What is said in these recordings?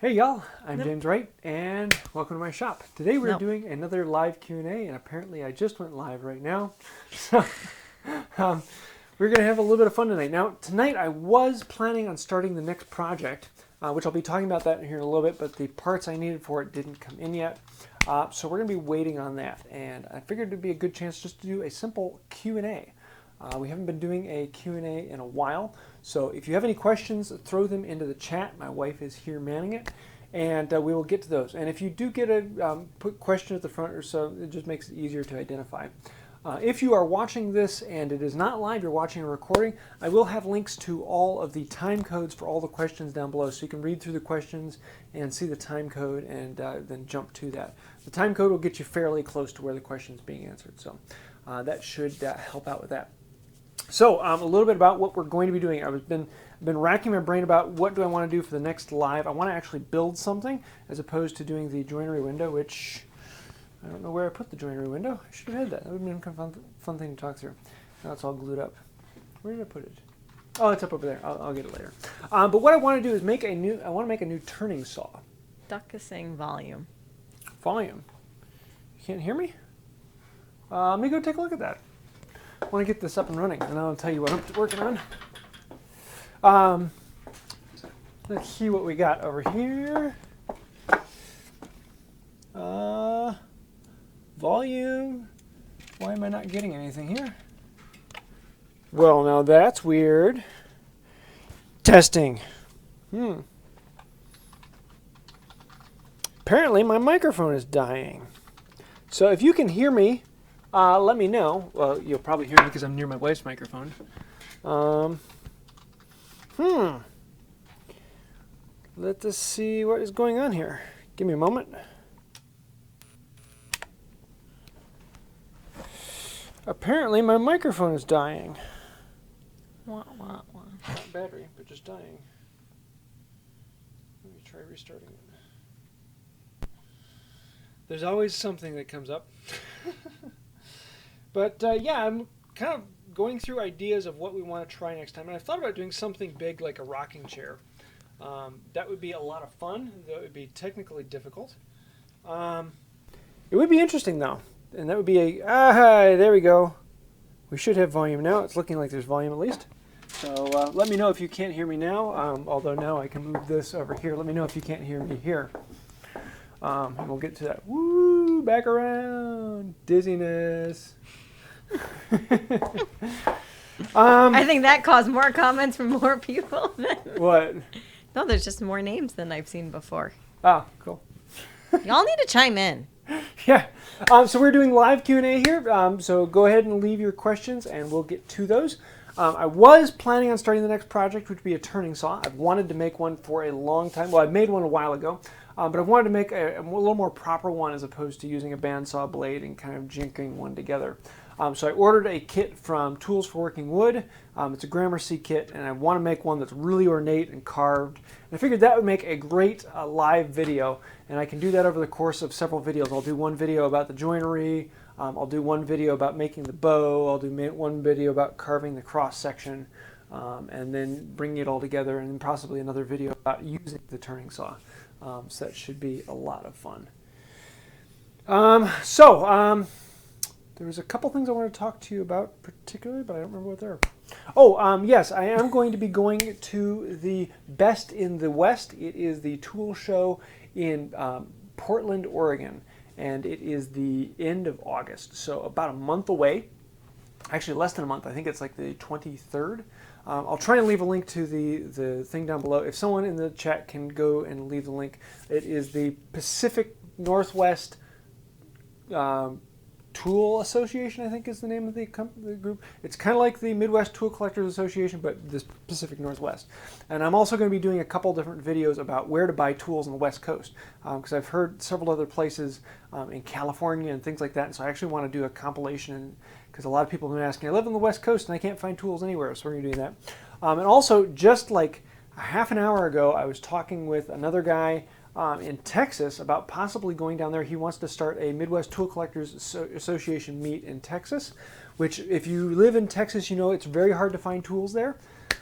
Hey y'all, I'm James Wright and welcome to my shop. Today we're doing another live Q&A and apparently I just went live right now. So we're going to have a little bit of fun tonight. Now tonight I was planning on starting the next project, which I'll be talking about that here in a little bit, but the parts I needed for it didn't come in yet. So we're going to be waiting on that, and I figured it'd be a good chance just to do a simple Q&A. We haven't been doing a Q&A in a while, so if you have any questions, throw them into the chat. My wife is here manning it, and we will get to those. And if you do get a put question at the front or so, it just makes it easier to identify. If you are watching this and it is not live, you're watching a recording, I will have links to all of the time codes for all the questions down below, so you can read through the questions and see the time code and then jump to that. The time code will get you fairly close to where the question is being answered, so that should help out with that. So a little bit about what we're going to be doing. I've been racking my brain about what do I want to do for the next live. I want to actually build something as opposed to doing the joinery window, which I don't know where I put the joinery window. I should have had that. That would have been kind of fun thing to talk through. Now it's all glued up. Where did I put it? Oh, it's up over there. I'll get it later. But what I want to do is make a new. I want to make a new turning saw. Duck is saying volume. Volume. You can't hear me? Let me go take a look at that. I want to get this up and running, and I'll tell you what I'm working on. Let's see what we got over here. Volume. Why am I not getting anything here? Well, now that's weird. Testing. Apparently my microphone is dying. So if you can hear me, let me know. Well, you'll probably hear me because I'm near my wife's microphone. Let us see what is going on here. Give me a moment. Apparently my microphone is dying. Wah, wah, wah. Not battery, but just dying. Let me try restarting it. There's always something that comes up. But yeah, I'm kind of going through ideas of what we want to try next time. And I thought about doing something big like a rocking chair. That would be a lot of fun, though it would be technically difficult. It would be interesting, though. And that would be there we go. We should have volume now. It's looking like there's volume at least. So let me know if you can't hear me now. Although now I can move this over here. Let me know if you can't hear me here. And we'll get to that. Woo! Back around. Dizziness. I think that caused more comments from more people. What? No, there's just more names than I've seen before. Oh, cool. Y'all need to chime in. Yeah. So we're doing live Q&A here. So go ahead and leave your questions and we'll get to those. I was planning on starting the next project, which would be a turning saw. I've wanted to make one for a long time. Well, I made one a while ago. But I wanted to make a little more proper one as opposed to using a bandsaw blade and kind of jinking one together. So I ordered a kit from Tools for Working Wood. It's a Gramercy kit, and I want to make one that's really ornate and carved. And I figured that would make a great live video, and I can do that over the course of several videos. I'll do one video about the joinery. I'll do one video about making the bow. I'll do one video about carving the cross section, and then bringing it all together, and then possibly another video about using the turning saw. So that should be a lot of fun. There was a couple things I wanted to talk to you about particularly, but I don't remember what they are. Oh, yes, I am going to be going to the Best in the West. It is the tool show in Portland, Oregon, and it is the end of August, so about a month away. Actually, less than a month. I think it's like the 23rd. I'll try and leave a link to the thing down below. If someone in the chat can go and leave the link, it is the Pacific Northwest Tool Association, I think is the name of the group. It's kind of like the Midwest Tool Collectors Association, but this Pacific Northwest. And I'm also going to be doing a couple different videos about where to buy tools on the West Coast, because I've heard several other places in California and things like that, and so I actually want to do a compilation, because a lot of people have been asking, I live on the West Coast and I can't find tools anywhere, so we're going to do that. And also, just like a half an hour ago, I was talking with another guy in Texas about possibly going down there. He wants to start a Midwest Tool Collectors Association meet in Texas, which if you live in Texas, you know it's very hard to find tools there.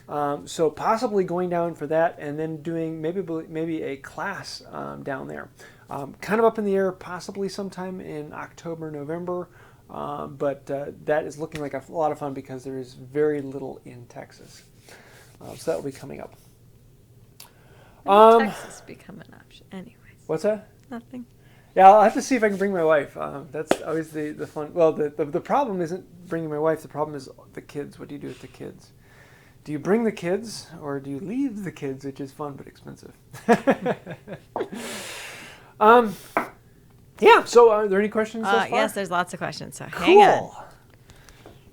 So possibly going down for that and then doing maybe a class down there. Kind of up in the air, possibly sometime in October, November. But that is looking like a lot of fun because there is very little in Texas. So that will be coming up. Texas become an option. Anyways. What's that? Nothing. Yeah, I'll have to see if I can bring my wife. That's always the fun. Well, the problem isn't bringing my wife. The problem is the kids. What do you do with the kids? Do you bring the kids or do you leave the kids, which is fun but expensive? Yeah, so are there any questions so far? Yes, there's lots of questions, so Cool. hang on.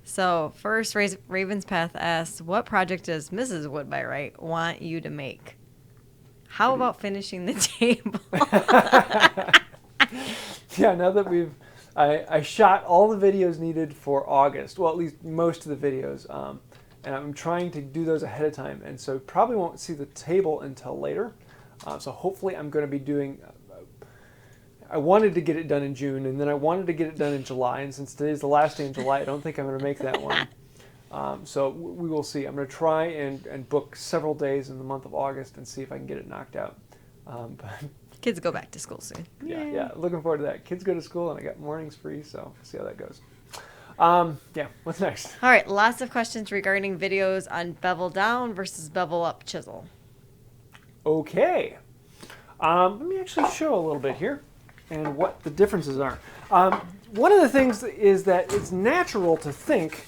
So first, Ravenspath asks, what project does Mrs. Wood by Wright want you to make? How about finishing the table? Yeah, now that I shot all the videos needed for August, well, at least most of the videos, and I'm trying to do those ahead of time, and so probably won't see the table until later. So hopefully I'm going to be doing, I wanted to get it done in June, and then I wanted to get it done in July, and since today's the last day in July, I don't think I'm going to make that one. So we will see. I'm going to try and book several days in the month of August and see if I can get it knocked out. But Kids go back to school soon. yeah, looking forward to that. Kids go to school, and I got mornings free, so we'll see how that goes. Yeah, what's next? All right, lots of questions regarding videos on bevel down versus bevel up chisel. Okay. Let me actually show a little bit here and what the differences are. One of the things is that it's natural to think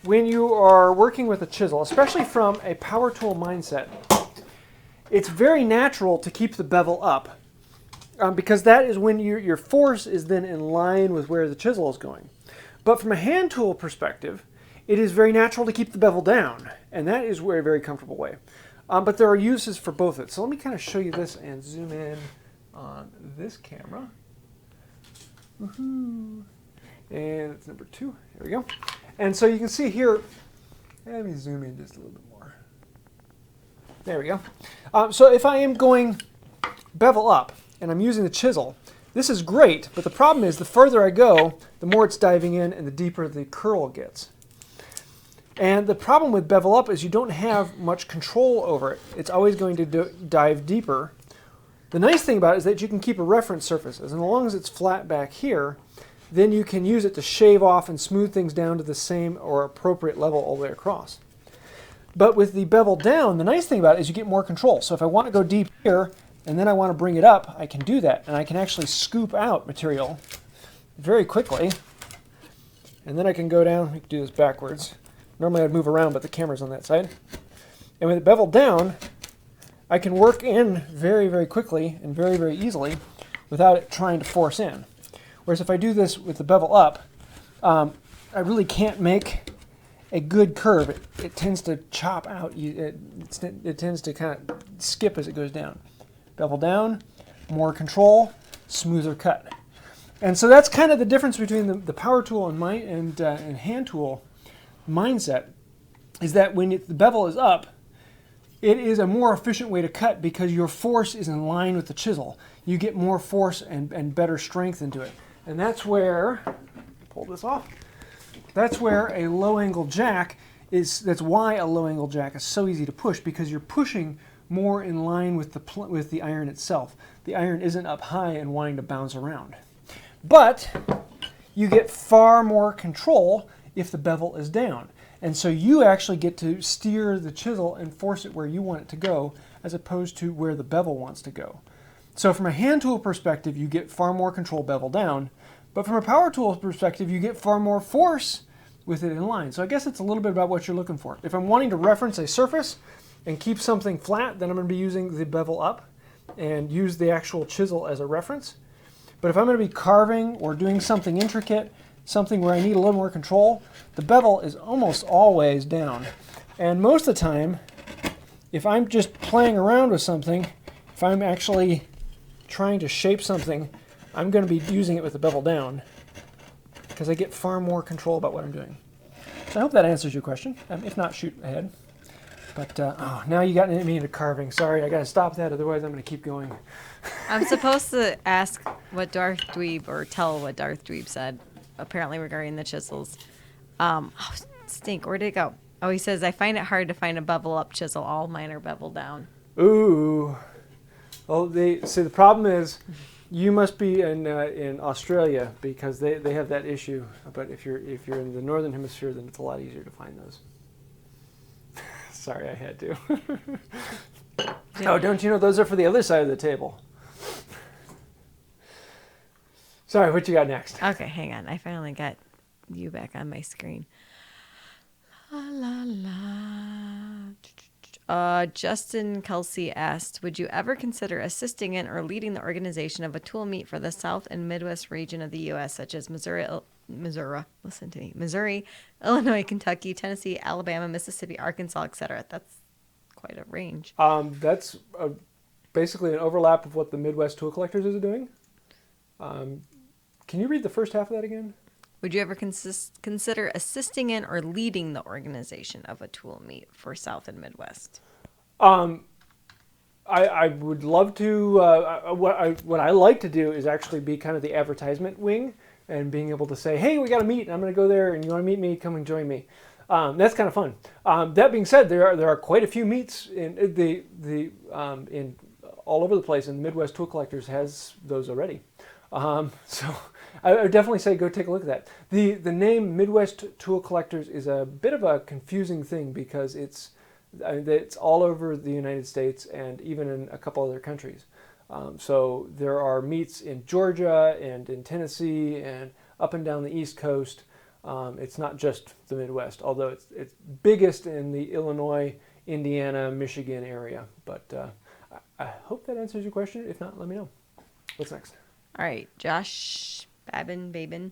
when you are working with a chisel, especially from a power tool mindset, it's very natural to keep the bevel up because that is when your force is then in line with where the chisel is going. But from a hand tool perspective, it is very natural to keep the bevel down, and that is a very comfortable way. But there are uses for both of it. So let me kind of show you this and zoom in on this camera. Woohoo! And it's number 2. Here we go. And so you can see here, let me zoom in just a little bit more. There we go. So if I am going bevel up and I'm using the chisel, this is great, but the problem is the further I go, the more it's diving in and the deeper the curl gets. And the problem with bevel up is you don't have much control over it. It's always going to dive deeper. The nice thing about it is that you can keep a reference surface. As long as it's flat back here, then you can use it to shave off and smooth things down to the same or appropriate level all the way across. But with the bevel down, the nice thing about it is you get more control. So if I want to go deep here and then I want to bring it up, I can do that. And I can actually scoop out material very quickly. And then I can go down, we can do this backwards. Normally I'd move around, but the camera's on that side. And with it beveled down, I can work in very, very quickly and very, very easily without it trying to force in. Whereas if I do this with the bevel up, I really can't make a good curve. It tends to chop out. It tends to kind of skip as it goes down. Bevel down, more control, smoother cut. And so that's kind of the difference between the power tool and hand tool mindset, is that when the bevel is up, it is a more efficient way to cut because your force is in line with the chisel. You get more force and better strength into it. And that's where, pull this off, that's where a low angle jack is, that's why a low angle jack is so easy to push, because you're pushing more in line with the iron itself. The iron isn't up high and wanting to bounce around. But you get far more control if the bevel is down. And so you actually get to steer the chisel and force it where you want it to go, as opposed to where the bevel wants to go. So from a hand tool perspective, you get far more control bevel down, but from a power tool perspective, you get far more force with it in line. So I guess it's a little bit about what you're looking for. If I'm wanting to reference a surface and keep something flat, then I'm going to be using the bevel up and use the actual chisel as a reference. But if I'm going to be carving or doing something intricate, something where I need a little more control, the bevel is almost always down. And most of the time, if I'm just playing around with something, if I'm actually trying to shape something, I'm going to be using it with the bevel down because I get far more control about what I'm doing. So I hope that answers your question. If not, shoot ahead. But oh, now you got me into carving. Sorry, I got to stop that, otherwise I'm going to keep going. I'm supposed to ask what Darth Dweeb, or tell what Darth Dweeb said, apparently regarding the chisels. Oh, stink, where'd it go? Oh, he says, I find it hard to find a bevel up chisel. All mine are bevel down. Ooh. Well, the problem is you must be in Australia because they have that issue. But if you're in the northern hemisphere, then it's a lot easier to find those. Sorry, I had to. Oh, don't you know those are for the other side of the table? Sorry, what you got next? Okay, hang on. I finally got you back on my screen. La la la. Justin Kelsi asked, would you ever consider assisting in or leading the organization of a tool meet for the South and Midwest region of the U.S., such as Missouri, Illinois, Kentucky, Tennessee, Alabama, Mississippi, Arkansas, etc.? That's quite a range. That's basically an overlap of what the Midwest Tool Collectors is doing. Can you read the first half of that again? Would you ever consider assisting in or leading the organization of a tool meet for South and Midwest? I would love to. What I like to do is actually be kind of the advertisement wing and being able to say, hey, we got a meet, and I'm going to go there, and you want to meet me, come and join me. That's kind of fun. That being said, there are quite a few meets in in all over the place, and Midwest Tool Collectors has those already. So I would definitely say go take a look at that. The name Midwest Tool Collectors is a bit of a confusing thing because it's all over the United States and even in a couple other countries. So there are meets in Georgia and in Tennessee and up and down the East Coast. It's not just the Midwest, although it's biggest in the Illinois, Indiana, Michigan area. But I hope that answers your question. If not, let me know. What's next? All right, Josh Babin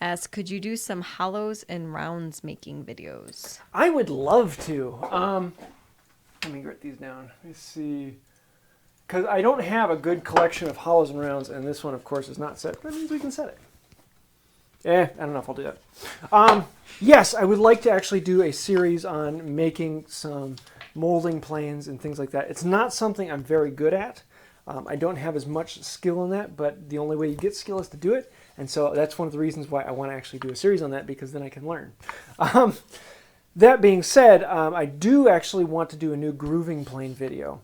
asks, could you do some hollows and rounds making videos? I would love to. Let me write these down. Let me see. Because I don't have a good collection of hollows and rounds, and this one, of course, is not set. That means we can set it. I don't know if I'll do that. Yes, I would like to actually do a series on making some molding planes and things like that. It's not something I'm very good at. I don't have as much skill in that, but the only way you get skill is to do it. And so that's one of the reasons why I want to actually do a series on that, because then I can learn. That being said, I do actually want to do a new grooving plane video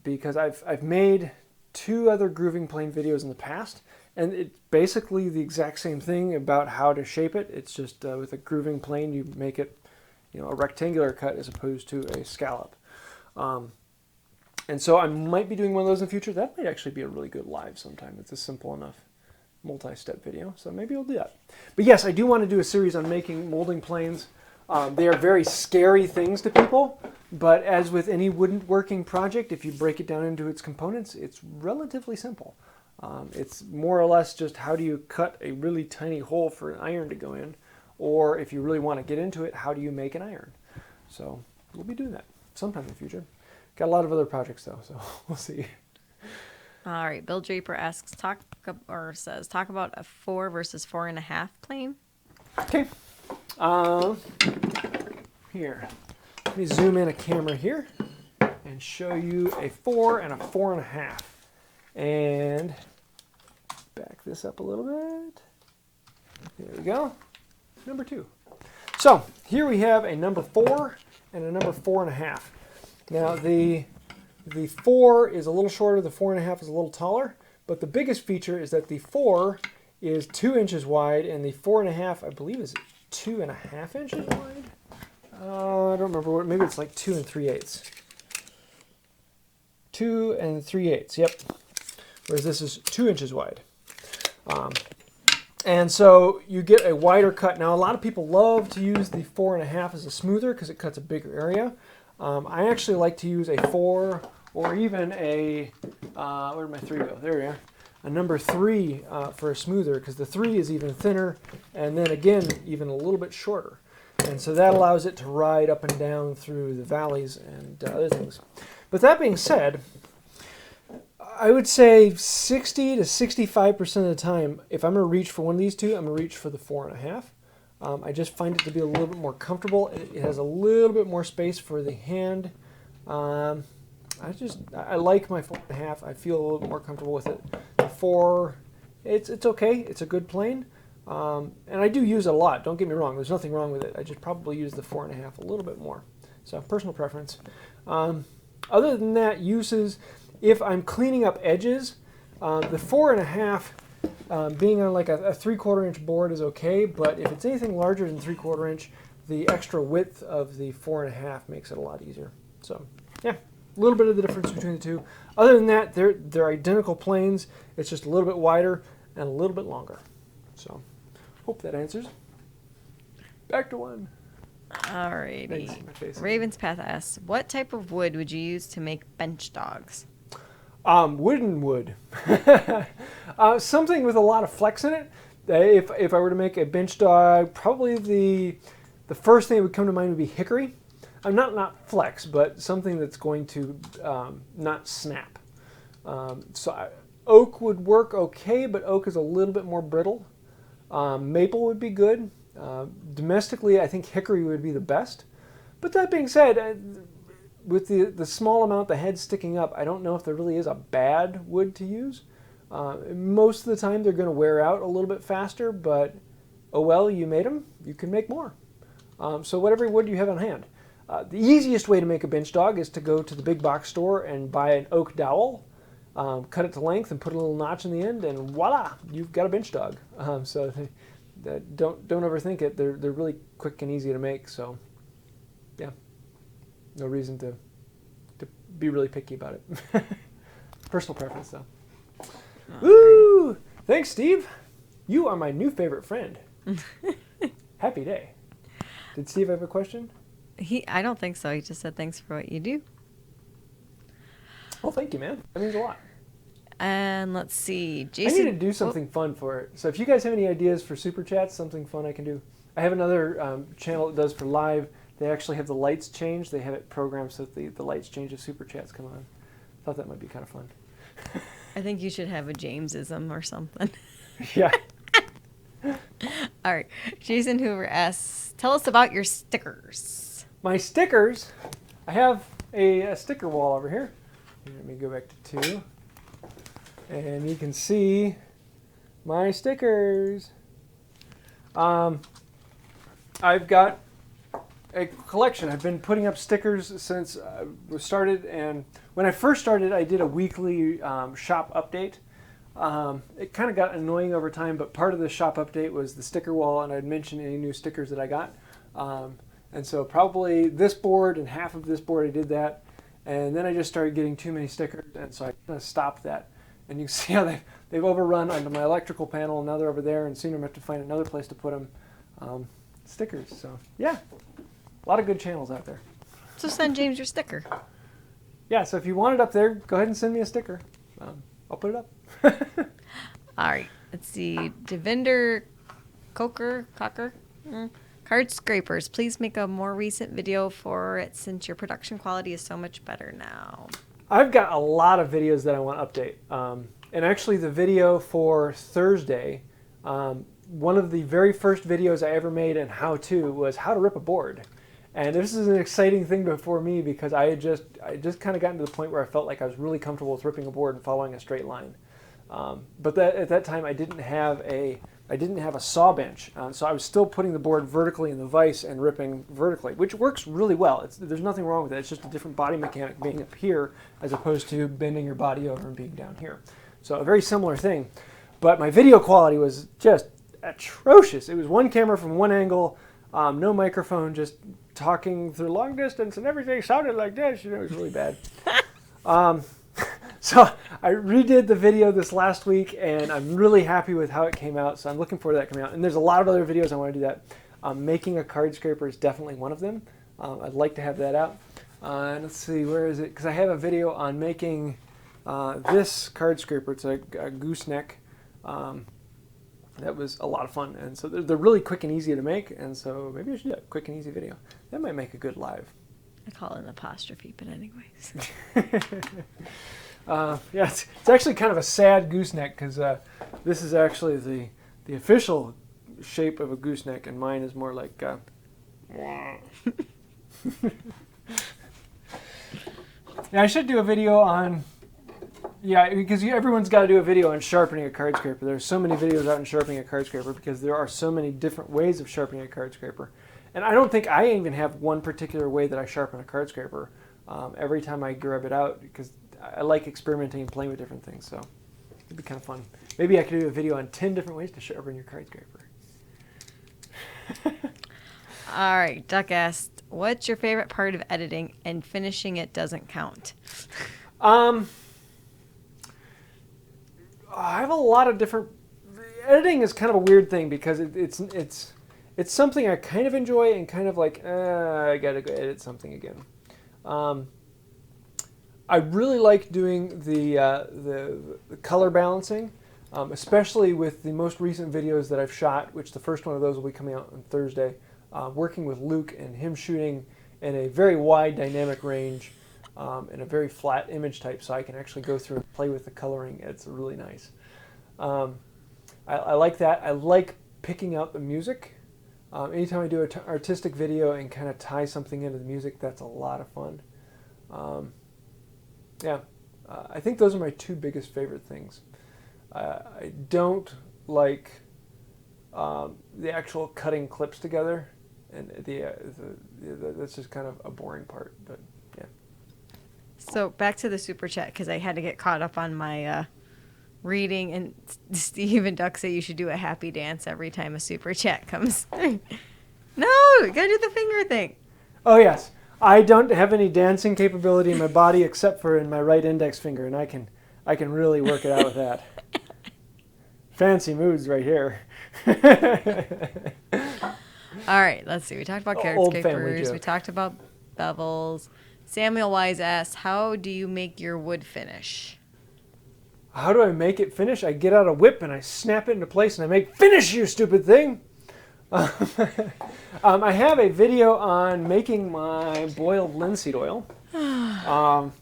because I've made 2 other grooving plane videos in the past, and it's basically the exact same thing about how to shape it. It's just with a grooving plane, you make it, a rectangular cut as opposed to a scallop. And so I might be doing one of those in the future. That might actually be a really good live sometime. It's a simple enough multi-step video, so maybe I'll do that. But yes, I do want to do a series on making molding planes. They are very scary things to people, but as with any woodworking project, if you break it down into its components, it's relatively simple. It's more or less just how do you cut a really tiny hole for an iron to go in, or if you really want to get into it, how do you make an iron? So we'll be doing that sometime in the future. Got a lot of other projects though, so we'll see. All right, Bill Draper asks, talk about a 4 versus 4.5 plane. Okay. Here, let me zoom in a camera here and show you a 4 and a 4.5. And back this up a little bit. There we go. Number 2. So here we have a number 4 and a number 4.5. Now the 4 is a little shorter, the 4.5 is a little taller, but the biggest feature is that the 4 is 2 inches wide and the 4.5, I believe, is 2.5 inches wide. I don't remember what. Maybe it's like 2 3/8. 2 3/8. Yep. Whereas this is 2 inches wide. And so you get a wider cut. Now a lot of people love to use the 4.5 as a smoother because it cuts a bigger area. I actually like to use a 4 or even a, where did my 3 go? There we are. A number 3 for a smoother, because the 3 is even thinner and then again even a little bit shorter. And so that allows it to ride up and down through the valleys and other things. But that being said, I would say 60 to 65% of the time, if I'm going to reach for one of these two, I'm going to reach for the 4.5. I just find it to be a little bit more comfortable. It has a little bit more space for the hand. I like my 4.5. I feel a little bit more comfortable with it. The 4, it's okay. It's a good plane. And I do use it a lot. Don't get me wrong. There's nothing wrong with it. I just probably use the 4.5 a little bit more. So personal preference. Other than that, uses, if I'm cleaning up edges, the 4.5 being on like a 3/4 inch board is okay, but if it's anything larger than 3/4 inch, the extra width of the 4.5 makes it a lot easier. So yeah, a little bit of the difference between the two. Other than that, they're identical planes. It's just a little bit wider and a little bit longer. So hope that answers. Back to one. Alrighty. Ravenspath asks, what type of wood would you use to make bench dogs? Wooden wood. Something with a lot of flex in it. If I were to make a bench dog, probably the first thing that would come to mind would be hickory. Not flex, but something that's going to not snap. Oak would work okay, but oak is a little bit more brittle. Maple would be good. Domestically, I think hickory would be the best. But that being said, with the small amount the head sticking up, I don't know if there really is a bad wood to use. Most of the time they're going to wear out a little bit faster, but oh well, you made them, you can make more. So whatever wood you have on hand. The easiest way to make a bench dog is to go to the big box store and buy an oak dowel, cut it to length and put a little notch in the end, and voila, you've got a bench dog. Don't overthink it. They're really quick and easy to make, so yeah. No reason to be really picky about it. Personal preference, though. Woo! Thanks, Steve. You are my new favorite friend. Happy day. Did Steve have a question? I don't think so. He just said thanks for what you do. Well, thank you, man. That means a lot. And let's see. Jason, I need to do something fun for it. So if you guys have any ideas for Super Chats, something fun I can do. I have another channel that does for live. They actually have the lights changed. They have it programmed so that the lights change if Super Chats come on. Thought that might be kind of fun. I think you should have a Jamesism or something. Yeah. All right. Jason Hoover asks, tell us about your stickers. My stickers, I have a sticker wall over here. Let me go back to 2. And you can see my stickers. I've got a collection. I've been putting up stickers since I started, and when I first started, I did a weekly shop update. It kind of got annoying over time, but part of the shop update was the sticker wall, and I'd mention any new stickers that I got. And so probably this board and half of this board I did that, and then I just started getting too many stickers, and so I kind of stopped that. And you can see how they've overrun onto my electrical panel, and now they're over there, and soon I'm going to have to find another place to put them. Stickers, so yeah, a lot of good channels out there. So send James your sticker. Yeah, so if you want it up there, go ahead and send me a sticker. I'll put it up. All right, let's see. Devinder Khokher. Card scrapers. Please make a more recent video for it since your production quality is so much better now. I've got a lot of videos that I want to update. And actually the video for Thursday, one of the very first videos I ever made in how-to was how to rip a board. And this is an exciting thing for me because I just kind of gotten to the point where I felt like I was really comfortable with ripping a board and following a straight line. But at that time I didn't have a saw bench, so I was still putting the board vertically in the vise and ripping vertically, which works really well. There's nothing wrong with it. It's just a different body mechanic being up here as opposed to bending your body over and being down here. So a very similar thing. But my video quality was just atrocious. It was one camera from one angle, no microphone, just talking through long distance, and everything sounded like this. It was really bad. So I redid the video this last week, and I'm really happy with how it came out, so I'm looking forward to that coming out. And there's a lot of other videos I want to do that. Making a card scraper is definitely one of them. I'd like to have that out. Let's see, where is it? Because I have a video on making this card scraper. It's a gooseneck. That was a lot of fun, and so they're really quick and easy to make, and so maybe I should do a quick and easy video. That might make a good live. I call it an apostrophe, but anyways. Yeah, it's actually kind of a sad gooseneck because this is actually the official shape of a gooseneck, and mine is more like. Yeah, I should do a video on Yeah, because everyone's got to do a video on sharpening a card scraper. There's so many videos out on sharpening a card scraper because there are so many different ways of sharpening a card scraper. And I don't think I even have one particular way that I sharpen a card scraper. Every time I grab it out, because I like experimenting and playing with different things, so it'd be kind of fun. Maybe I could do a video on 10 different ways to sharpen your card scraper. All right, Duck asked, what's your favorite part of editing and finishing it doesn't count? I have a lot of different... Editing is kind of a weird thing because it's something I kind of enjoy and kind of like, I gotta go edit something again. I really like doing the color balancing, especially with the most recent videos that I've shot, which the first one of those will be coming out on Thursday, working with Luke and him shooting in a very wide dynamic range in a very flat image type, so I can actually go through and play with the coloring. It's really nice. I like that. I like picking out the music. Anytime I do an artistic video and kind of tie something into the music, that's a lot of fun. I think those are my two biggest favorite things. I don't like the actual cutting clips together, and that's just kind of a boring part. But yeah. So back to the super chat because I had to get caught up on my reading, and Steve and Duck say you should do a happy dance every time a super chat comes. No, you gotta do the finger thing. Oh yes, I don't have any dancing capability in my body except for in my right index finger, and I can really work it out with that. Fancy moves right here. All right, let's see. We talked about card scrapers. We talked about bevels. Samuel Wise asked, how do you make your wood finish? How do I make it finish? I get out a whip and I snap it into place and I make finish, you stupid thing. I have a video on making my boiled linseed oil. I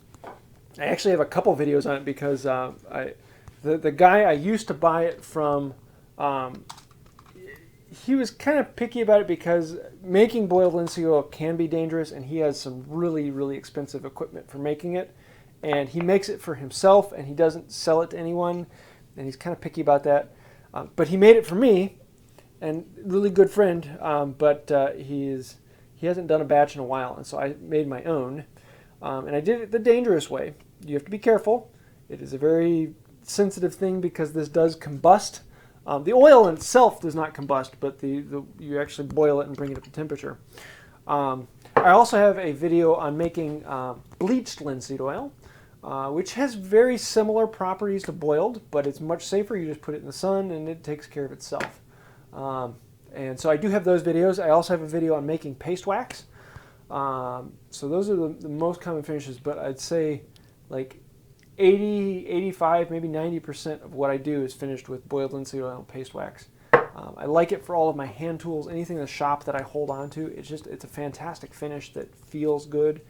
actually have a couple videos on it because the guy I used to buy it from, he was kind of picky about it because making boiled linseed oil can be dangerous, and he has some really, really expensive equipment for making it. And he makes it for himself, and he doesn't sell it to anyone, and he's kind of picky about that. But he made it for me, and really good friend, but he hasn't done a batch in a while, and so I made my own. And I did it the dangerous way. You have to be careful. It is a very sensitive thing because this does combust. The oil in itself does not combust, but you actually boil it and bring it up to temperature. I also have a video on making bleached linseed oil, which has very similar properties to boiled, but it's much safer. You just put it in the sun and it takes care of itself. And so I do have those videos. I also have a video on making paste wax. So those are the most common finishes, but I'd say like 80, 85, maybe 90% of what I do is finished with boiled linseed oil and paste wax. I like it for all of my hand tools, anything in the shop that I hold on to. It's a fantastic finish that feels good.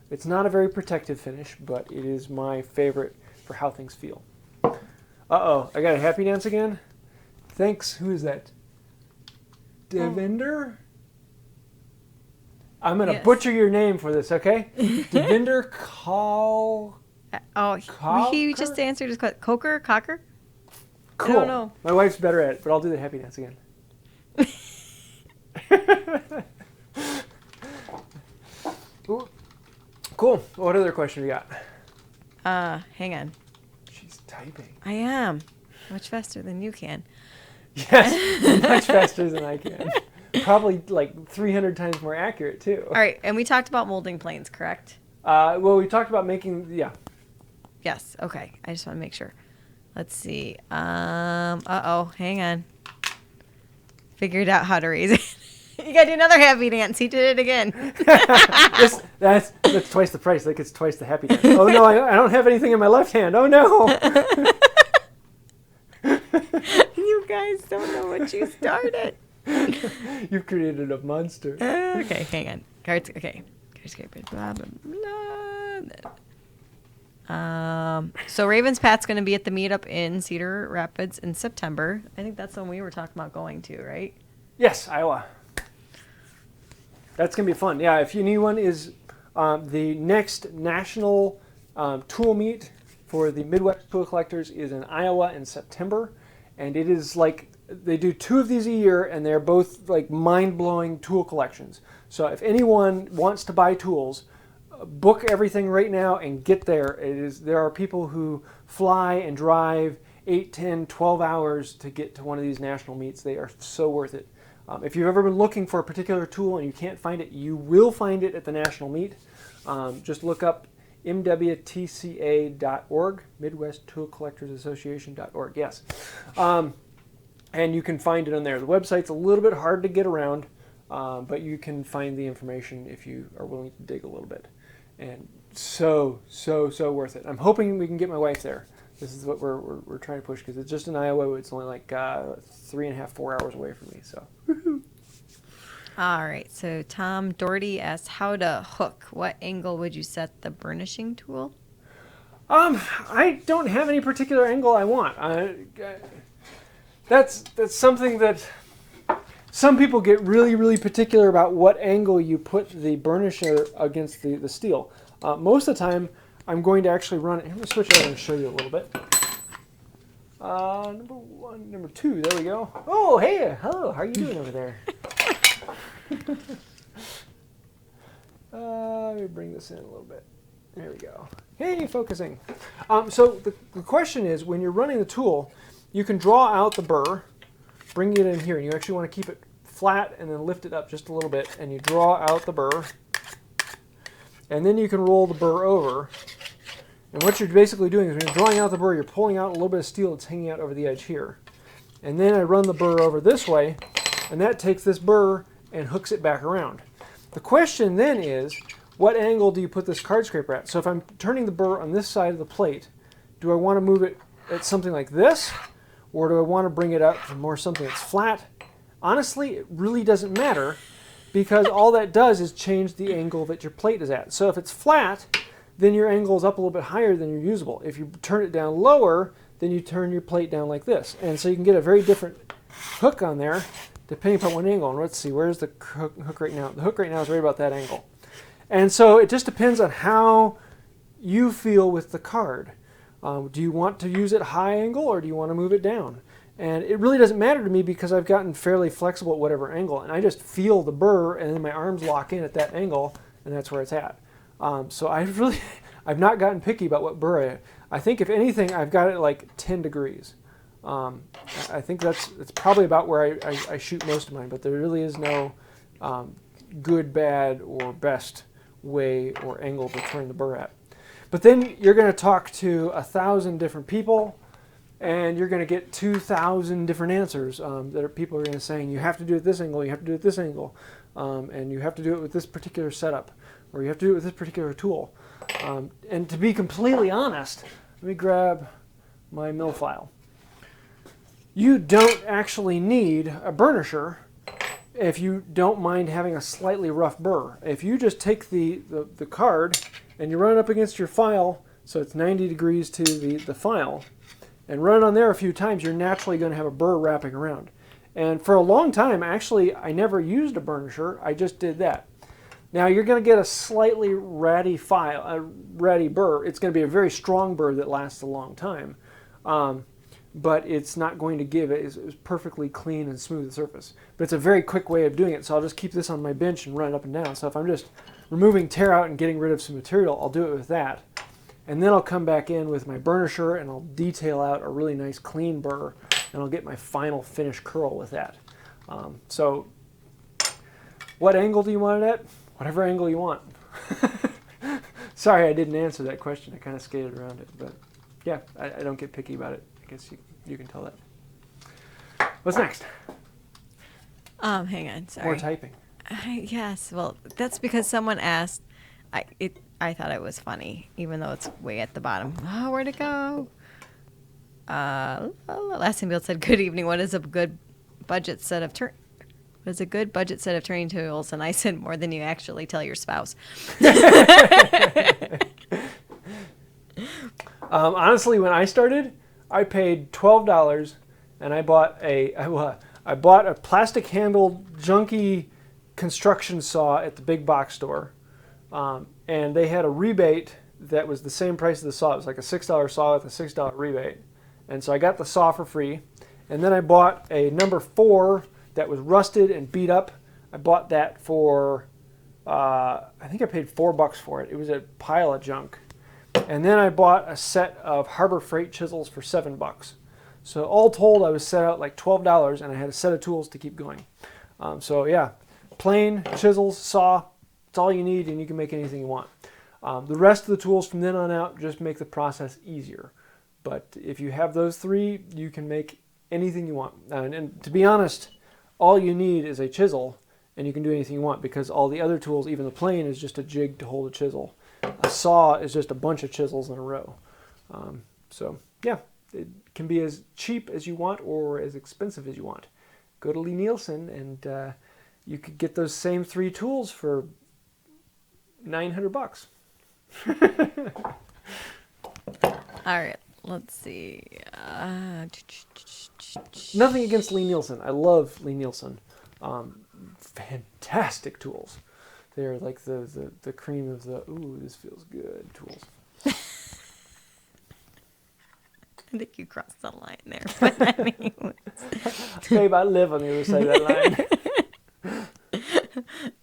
It's not a very protective finish, but it is my favorite for how things feel. Uh-oh, I got a happy dance again? Thanks. Who is that? Devinder? I'm going to butcher your name for this, okay? Devinder Khokher? He just answered his question. Khokher? Cool. I don't know. My wife's better at it, but I'll do the happy dance again. Ooh. Cool. What other question we got? Hang on. She's typing. I am. Much faster than you can. Yes, much faster than I can. Probably like 300 times more accurate, too. All right, and we talked about molding planes, correct? Well, we talked about making, yeah. Yes, okay. I just want to make sure. Let's see. Uh-oh, hang on. Figured out how to raise it. You got to do another happy dance. He did it again. That's twice the price. Like it's twice the happy dance. Oh, no, I don't have anything in my left hand. Oh, no. You guys don't know what you started. You've created a monster. Okay, hang on. Cards, okay. Blah, blah, blah. So Ravenspath's going to be at the meetup in Cedar Rapids in September. I think that's when we were talking about going to, right? Yes, Iowa. That's going to be fun. Yeah, if anyone is the next national tool meet for the Midwest Tool Collectors is in Iowa in September, and it is like they do 2 of these a year, and they're both like mind-blowing tool collections. So if anyone wants to buy tools, book everything right now and get there. There are people who fly and drive 8, 10, 12 hours to get to one of these national meets. They are so worth it. If you've ever been looking for a particular tool and you can't find it, you will find it at the national meet. Just look up mwtca.org, Midwest Tool Collectors Association.org, yes. And you can find it on there. The website's a little bit hard to get around, but you can find the information if you are willing to dig a little bit. And so worth it. I'm hoping we can get my wife there. This is what we're trying to push, because it's just in Iowa. It's only like 3.5, 4 hours away from me. So. All right. So Tom Dougherty asks how to hook. What angle would you set the burnishing tool? I don't have any particular angle I want. That's something that some people get really particular about, what angle you put the burnisher against the steel. Most of the time, I'm going to actually run it. I'm going to switch over and show you a little bit. Number 1, number 2, there we go. Oh, hey, hello, how are you doing over there? Let me bring this in a little bit. There we go. Hey, focusing. So the question is, when you're running the tool, you can draw out the burr, bring it in here, and you actually want to keep it flat and then lift it up just a little bit, and you draw out the burr, and then you can roll the burr over. And what you're basically doing is, when you're drawing out the burr, you're pulling out a little bit of steel that's hanging out over the edge here. And then I run the burr over this way, and that takes this burr and hooks it back around. The question then is, what angle do you put this card scraper at? So if I'm turning the burr on this side of the plate, do I want to move it at something like this, or do I want to bring it up to more something that's flat? Honestly, it really doesn't matter, because all that does is change the angle that your plate is at. So if it's flat, then your angle is up a little bit higher than your usable. If you turn it down lower, then you turn your plate down like this. And so you can get a very different hook on there depending upon what angle. And let's see, where's the hook right now? The hook right now is right about that angle. And so it just depends on how you feel with the card. Do you want to use it high angle, or do you want to move it down? And it really doesn't matter to me, because I've gotten fairly flexible at whatever angle. And I just feel the burr, and then my arms lock in at that angle, and that's where it's at. So I've not gotten picky about what burr I think if anything, I've got it like 10 degrees. I think it's probably about where I shoot most of mine, but there really is no good, bad, or best way or angle to turn the burr at. But then you're going to talk to 1,000 different people, and you're going to get 2,000 different answers people are going to say, you have to do it this angle, you have to do it this angle, and you have to do it with this particular setup, or you have to do it with this particular tool. And to be completely honest, let me grab my mill file. You don't actually need a burnisher if you don't mind having a slightly rough burr. If you just take the card and you run it up against your file, so it's 90 degrees to the file, and run it on there a few times, you're naturally going to have a burr wrapping around. And for a long time, actually, I never used a burnisher. I just did that. Now you're going to get a slightly ratty file, a ratty burr. It's going to be a very strong burr that lasts a long time, but it's not going to give it a perfectly clean and smooth surface. But it's a very quick way of doing it, so I'll just keep this on my bench and run it up and down. So if I'm just removing tear out and getting rid of some material, I'll do it with that. And then I'll come back in with my burnisher and I'll detail out a really nice clean burr, and I'll get my final finish curl with that. So what angle do you want it at? Whatever angle you want. Sorry I didn't answer that question. I kind of skated around it. But yeah, I don't get picky about it. I guess you can tell that. What's next? Hang on, sorry. More typing. Yes, well, that's because someone asked. I thought it was funny, even though it's way at the bottom. Oh, where'd it go? Last thing Bill said, "Good evening. What is a good budget set of turning tools?" And I said, "More than you actually tell your spouse." Honestly, when I started, I paid $12, and I bought a plastic handled junky construction saw at the big box store, and they had a rebate that was the same price as the saw. It was like a $6 saw with a $6 rebate. And so I got the saw for free. And then I bought a number 4 that was rusted and beat up. I bought that for, I think I paid $4 for it. It was a pile of junk. And then I bought a set of Harbor Freight chisels for $7. So all told, I was set out like $12, and I had a set of tools to keep going. So yeah, plane, chisels, saw, it's all you need, and you can make anything you want. The rest of the tools from then on out just make the process easier. But if you have those 3, you can make anything you want. And to be honest, all you need is a chisel, and you can do anything you want, because all the other tools, even the plane, is just a jig to hold a chisel. A saw is just a bunch of chisels in a row. So yeah, it can be as cheap as you want or as expensive as you want. Go to Lee Nielsen, and you could get those same 3 tools for $900. All right, let's see. Nothing against Lee Nielsen. I love Lee Nielsen. Fantastic tools. They're like the cream of the, ooh, this feels good tools. I think you crossed the line there. But anyways. Babe, I live on the other side of that line.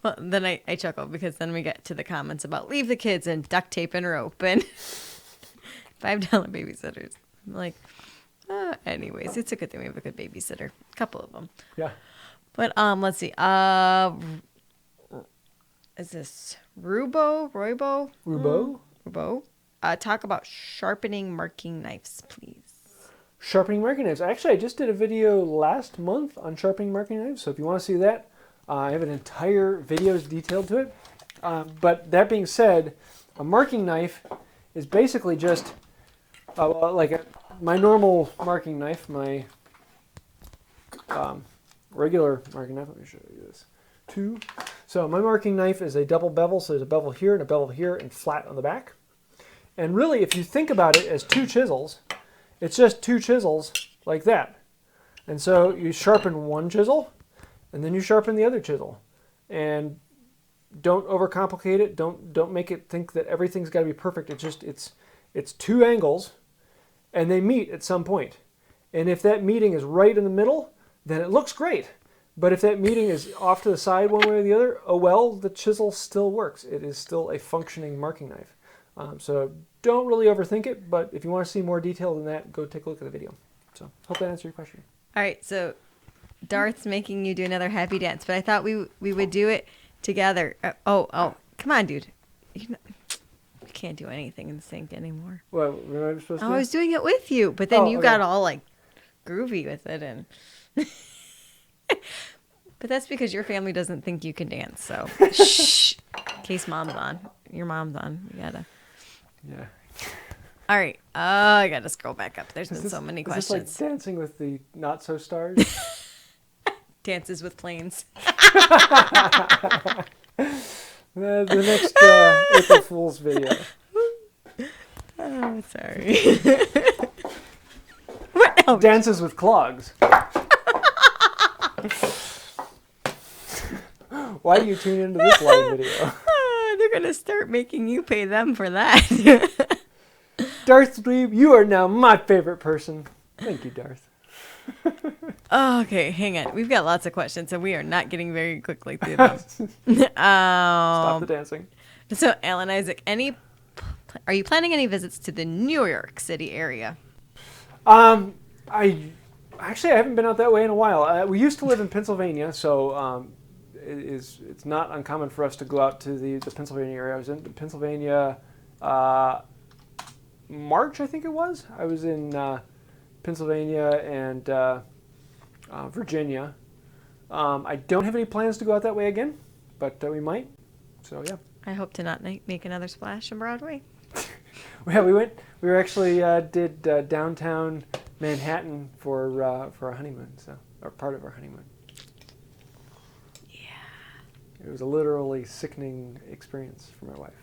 Well, then I chuckle, because then we get to the comments about leave the kids and duct tape and rope and $5 babysitters. I'm like, anyways, it's a good thing we have a good babysitter. A couple of them. Yeah. But let's see. Is this Rubo? Rubo? Talk about sharpening marking knives, please. Sharpening marking knives. Actually, I just did a video last month on sharpening marking knives. So if you want to see that, I have an entire video detailed to it. But that being said, a marking knife is basically just my normal marking knife, my regular marking knife. Let me show you this. 2. So my marking knife is a double bevel. So there's a bevel here and a bevel here and flat on the back. And really, if you think about it as 2 chisels, it's just 2 chisels like that. And so you sharpen one chisel, and then you sharpen the other chisel. And don't overcomplicate it. Don't make it think that everything's got to be perfect. It's 2 angles, and they meet at some point. And if that meeting is right in the middle, then it looks great. But if that meeting is off to the side one way or the other, oh well, the chisel still works. It is still a functioning marking knife. So don't really overthink it, but if you want to see more detail than that, go take a look at the video. So hope that answered your question. All right, so Darth's making you do another happy dance, but I thought we would do it together. Oh, come on, dude. You can't do anything in sync anymore. What were I supposed to do? I was doing it with you, but then you got okay. all like groovy with it, and but that's because your family doesn't think you can dance. So shh, in case mom's on, your mom's on, you gotta. Yeah. All right. I gotta scroll back up. There's been so many questions. Is this like Dancing with the Not So Stars? Dances with planes. The next April Fool's video. Oh, sorry. What? No. Dances with clogs. Why do you tune into this live video? They're gonna start making you pay them for that. Darth Dweeb, you are now my favorite person. Thank you, Darth. Okay, hang on. We've got lots of questions, so we are not getting very quickly through them. Stop the dancing. So, Alan Isaac, are you planning any visits to the New York City area? I haven't been out that way in a while. We used to live in Pennsylvania, so it's not uncommon for us to go out to the Pennsylvania area. I was in Pennsylvania March, I think it was. I was in Pennsylvania and Virginia. I don't have any plans to go out that way again, but we might. So yeah. I hope to not make another splash on Broadway. Yeah, we went. We were actually did downtown Manhattan for our honeymoon, or part of our honeymoon. Yeah. It was a literally sickening experience for my wife.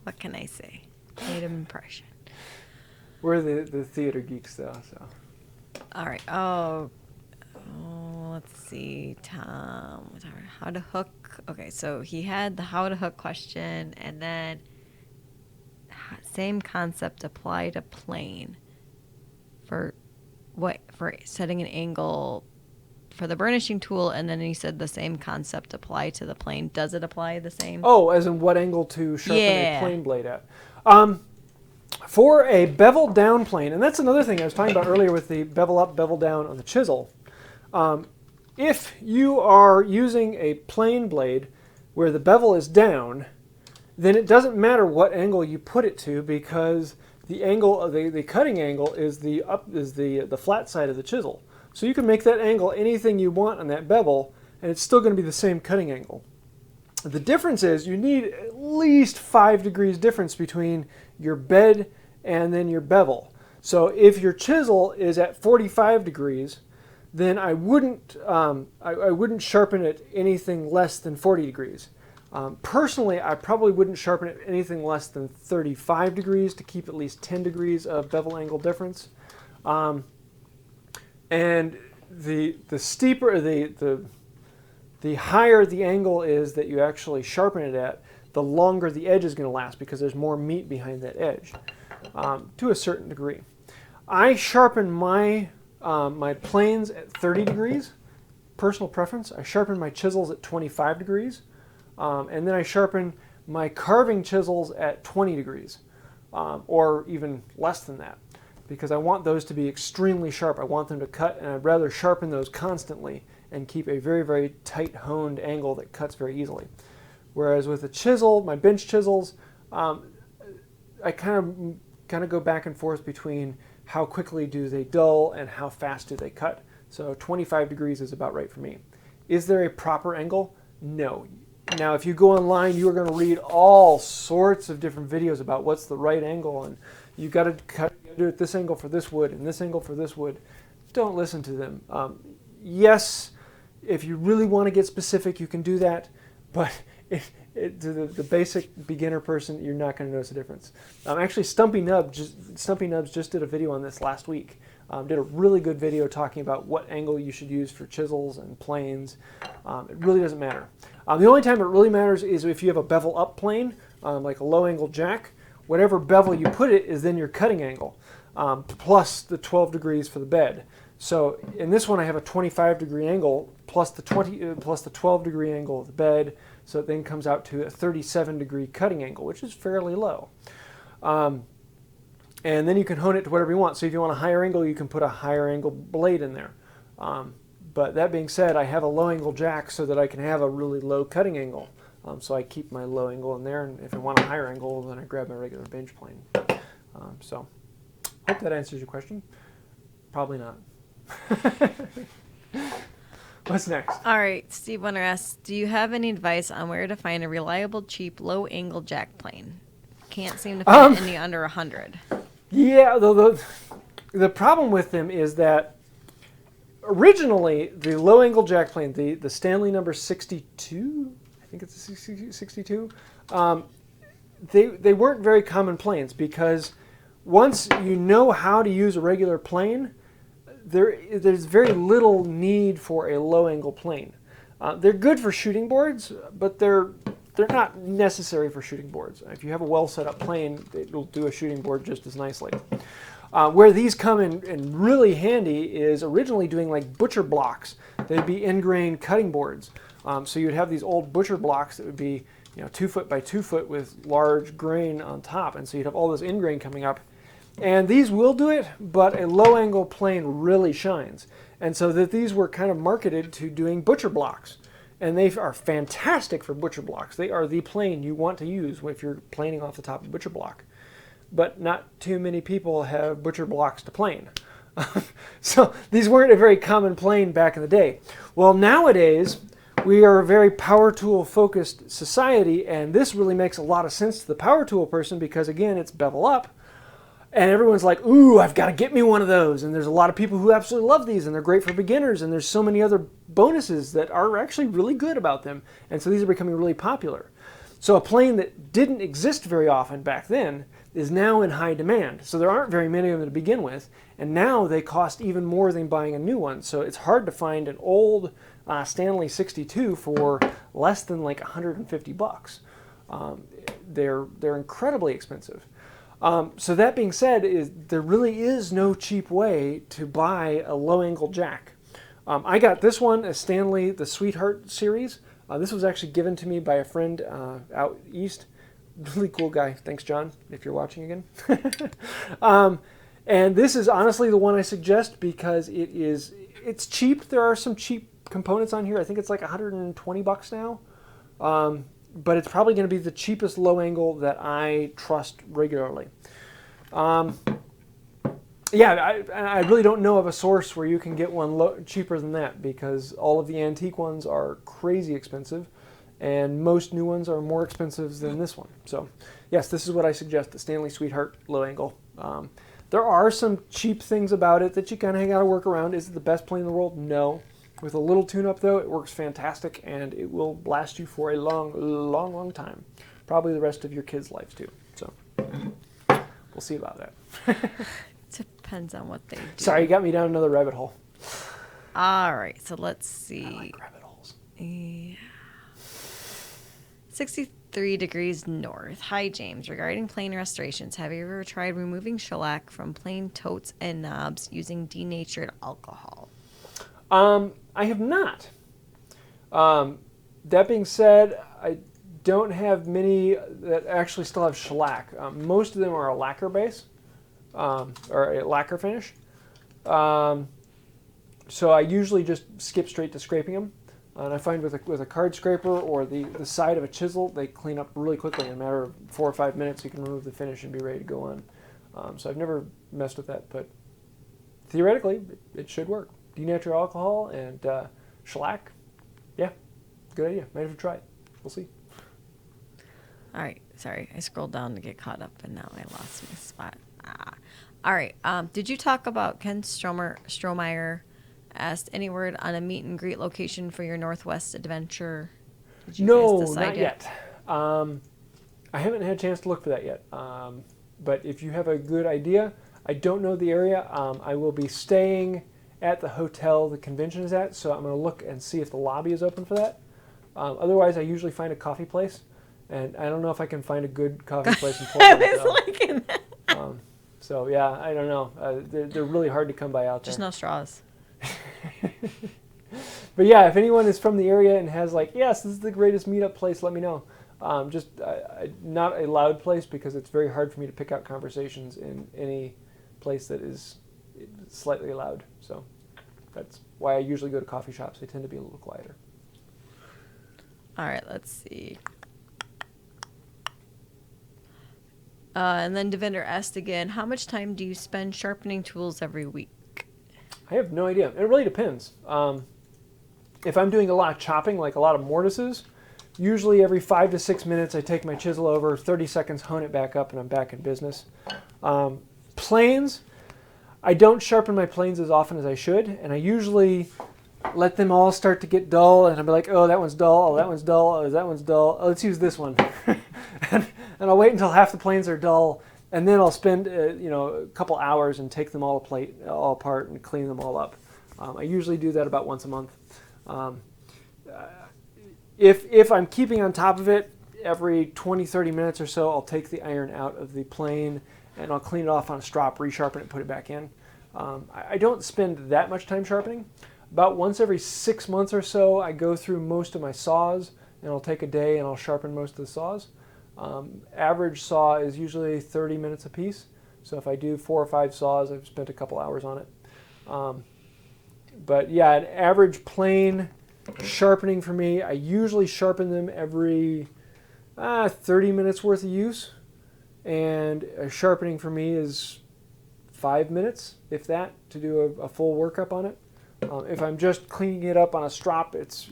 What can I say? Made an impression. We're the theater geeks, though. So. All right. Oh, let's see. Tom, how to hook. Okay, so he had the how to hook question, and then same concept apply to plane? For what? For setting an angle for the burnishing tool, and then he said the same concept apply to the plane. Does it apply the same? Oh, as in what angle to sharpen Yeah. a plane blade at. For a bevel down plane, and that's another thing I was talking about earlier with the bevel up, bevel down on the chisel. If you are using a plane blade where the bevel is down, then it doesn't matter what angle you put it to, because the angle of the cutting angle is the flat side of the chisel. So you can make that angle anything you want on that bevel, and it's still going to be the same cutting angle. The difference is you need at least 5 degrees difference between your bed and then your bevel. So if your chisel is at 45 degrees, then I wouldn't sharpen it anything less than 40 degrees. Personally, I probably wouldn't sharpen it anything less than 35 degrees to keep at least 10 degrees of bevel angle difference. And the steeper, the higher the angle is that you actually sharpen it at, the longer the edge is going to last, because there's more meat behind that edge, to a certain degree. I sharpen my planes at 30 degrees, personal preference. I sharpen my chisels at 25 degrees, and then I sharpen my carving chisels at 20 degrees, or even less than that, because I want those to be extremely sharp. I want them to cut, and I'd rather sharpen those constantly and keep a very, very tight honed angle that cuts very easily. Whereas with a chisel, my bench chisels, I kind of go back and forth between how quickly do they dull and how fast do they cut. So 25 degrees is about right for me. Is there a proper angle? No. Now, if you go online, you are going to read all sorts of different videos about what's the right angle, and you got to do it this angle for this wood and this angle for this wood. Don't listen to them. Yes, if you really want to get specific, you can do that, but to the basic beginner person, you're not going to notice a difference. Actually, Stumpy Nubs just did a video on this last week. Did a really good video talking about what angle you should use for chisels and planes. It really doesn't matter. The only time it really matters is if you have a bevel up plane, like a low angle jack. Whatever bevel you put it is then your cutting angle, plus the 12 degrees for the bed. So in this one, I have a 25 degree angle plus the 12 degree angle of the bed. So it then comes out to a 37 degree cutting angle, which is fairly low. And then you can hone it to whatever you want. So if you want a higher angle, you can put a higher angle blade in there. But that being said, I have a low angle jack so that I can have a really low cutting angle. So I keep my low angle in there, and if I want a higher angle, then I grab my regular bench plane. So hope that answers your question. Probably not. What's next? All right, Steve Wenner asks, do you have any advice on where to find a reliable, cheap, low-angle jack plane? Can't seem to find any under 100. Yeah, the problem with them is that originally the low-angle jack plane, the Stanley number 62, I think it's a 62, they weren't very common planes, because once you know how to use a regular plane, there's very little need for a low-angle plane. They're good for shooting boards, but they're not necessary for shooting boards. If you have a well-set-up plane, it'll do a shooting board just as nicely. Where these come in really handy is originally doing like butcher blocks. They'd be end-grain cutting boards. So you'd have these old butcher blocks that would be 2 foot by 2 foot with large grain on top, and so you'd have all this end grain coming up. And these will do it, but a low angle plane really shines. And so that these were kind of marketed to doing butcher blocks. And they are fantastic for butcher blocks. They are the plane you want to use if you're planing off the top of a butcher block. But not too many people have butcher blocks to plane. So these weren't a very common plane back in the day. Well, nowadays, we are a very power tool focused society, and this really makes a lot of sense to the power tool person because, again, it's bevel up. And everyone's like, ooh, I've got to get me one of those. And there's a lot of people who absolutely love these, and they're great for beginners, and there's so many other bonuses that are actually really good about them. And so these are becoming really popular. So a plane that didn't exist very often back then is now in high demand. So there aren't very many of them to begin with, and now they cost even more than buying a new one. So it's hard to find an old Stanley 62 for less than like $150. They're incredibly expensive. So that being said, there really is no cheap way to buy a low-angle jack. I got this one, a Stanley, the Sweetheart series. This was actually given to me by a friend out east. Really cool guy. Thanks, John, if you're watching again. And this is honestly the one I suggest because it's cheap. There are some cheap components on here. I think it's like $120 now. But it's probably going to be the cheapest low angle that I trust regularly. I really don't know of a source where you can get one cheaper than that because all of the antique ones are crazy expensive and most new ones are more expensive than this one. So yes, this is what I suggest, the Stanley Sweetheart low angle. There are some cheap things about it that you kind of got to work around. Is it the best plane in the world? No. With a little tune-up, though, it works fantastic, and it will last you for a long, long, long time. Probably the rest of your kids' lives, too. So we'll see about that. Depends on what they do. Sorry, you got me down another rabbit hole. All right, so let's see. I like rabbit holes. Yeah. 63 degrees north. Hi, James. Regarding plane restorations, have you ever tried removing shellac from plane totes and knobs using denatured alcohol? I have not. That being said, I don't have many that actually still have shellac. Most of them are a lacquer base, or a lacquer finish. So I usually just skip straight to scraping them. And I find with a card scraper or the side of a chisel, they clean up really quickly. In a matter of 4 or 5 minutes, you can remove the finish and be ready to go on. So I've never messed with that, but theoretically, it should work. Denatured alcohol and shellac, yeah, good idea. Might have to try it. We'll see. All right, sorry, I scrolled down to get caught up, and now I lost my spot. All right, did you talk about Ken Strohmeyer asked any word on a meet and greet location for your Northwest adventure? Did you guys decide not yet. I haven't had a chance to look for that yet. But if you have a good idea, I don't know the area. I will be staying at the hotel the convention is at, so I'm going to look and see if the lobby is open for that. Otherwise, I usually find a coffee place, and I don't know if I can find a good coffee place in Portland. I was liking that. So yeah, I don't know. They're really hard to come by out there. Just no straws. But yeah, if anyone is from the area and has like, yes, this is the greatest meetup place, let me know. Just not a loud place because it's very hard for me to pick out conversations in any place that is slightly loud. So that's why I usually go to coffee shops. They tend to be a little quieter. All right, let's see. And then Devinder asked again, how much time do you spend sharpening tools every week? I have no idea. It really depends. If I'm doing a lot of chopping, like a lot of mortises, usually every 5 to 6 minutes I take my chisel over, 30 seconds, hone it back up, and I'm back in business. Planes, I don't sharpen my planes as often as I should, and I usually let them all start to get dull, and I'll be like, oh, that one's dull, oh, that one's dull, oh, that one's dull, oh, let's use this one. and I'll wait until half the planes are dull, and then I'll spend a couple hours and take them all apart and clean them all up. I usually do that about once a month. If I'm keeping on top of it, every 20-30 minutes or so, I'll take the iron out of the plane and I'll clean it off on a strop, resharpen it, and put it back in. I don't spend that much time sharpening. About once every 6 months or so, I go through most of my saws and I'll take a day and I'll sharpen most of the saws. Average saw is usually 30 minutes a piece. So if I do 4 or 5 saws, I've spent a couple hours on it. But yeah, an average plane sharpening for me, I usually sharpen them every 30 minutes worth of use. And sharpening for me is 5 minutes, if that, to do a full workup on it. If I'm just cleaning it up on a strop, it's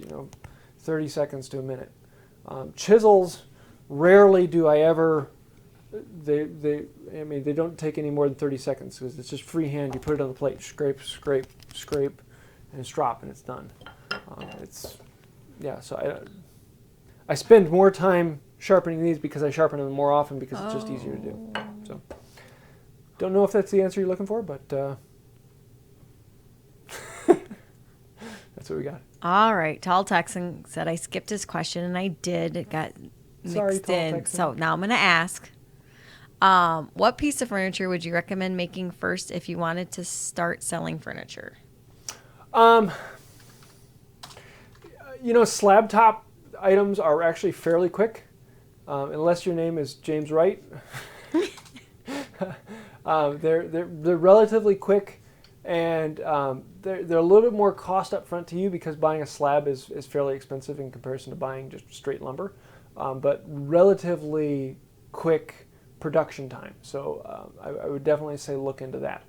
30 seconds to a minute. Chisels, rarely do I ever. They don't take any more than 30 seconds because it's just freehand. You put it on the plate, scrape, scrape, scrape, and strop, and it's done. So I spend more time sharpening these because I sharpen them more often because it's just easier to do. So don't know if that's the answer you're looking for, but that's what we got. All right. Tall Texan said I skipped his question, and I did. It got mixed in. Texan. So now I'm going to ask. What piece of furniture would you recommend making first if you wanted to start selling furniture? Slab top items are actually fairly quick, unless your name is James Wright. They're relatively quick, and they're a little bit more cost up front to you because buying a slab is fairly expensive in comparison to buying just straight lumber, but relatively quick production time. So I would definitely say look into that.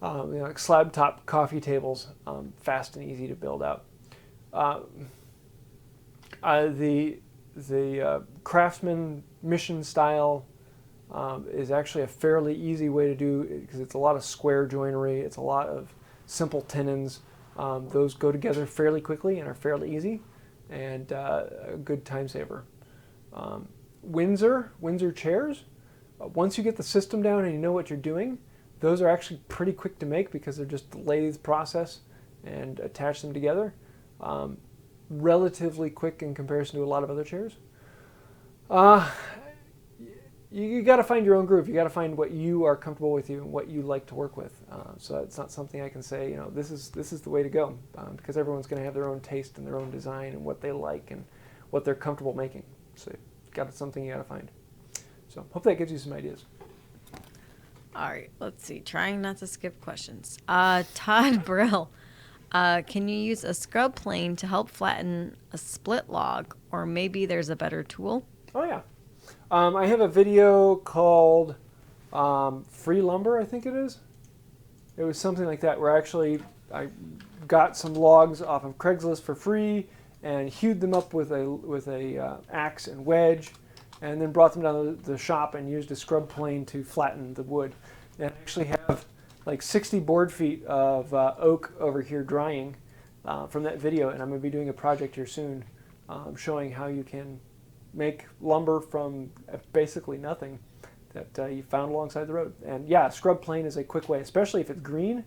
Like slab top coffee tables, fast and easy to build out. The Craftsman mission style is actually a fairly easy way to do because it's a lot of square joinery. It's a lot of simple tenons. Those go together fairly quickly and are fairly easy, and a good time saver. Windsor chairs. Once you get the system down and you know what you're doing, those are actually pretty quick to make because they're just the lathe process and attach them together. Relatively quick in comparison to a lot of other chairs. You got to find your own groove. You got to find what you are comfortable with and what you like to work with. So it's not something I can say, this is the way to go, because everyone's going to have their own taste and their own design and what they like and what they're comfortable making. So something you got to find. So hope that gives you some ideas. All right, let's see. Trying not to skip questions. Todd Brill, can you use a scrub plane to help flatten a split log, or maybe there's a better tool? Oh yeah. I have a video called Free Lumber, I think it is. It was something like that where I got some logs off of Craigslist for free and hewed them up with a axe and wedge, and then brought them down to the shop and used a scrub plane to flatten the wood. And I actually have like 60 board feet of oak over here drying from that video, and I'm going to be doing a project here soon showing how you can make lumber from basically nothing that you found alongside the road. And yeah, scrub plane is a quick way, especially if it's green.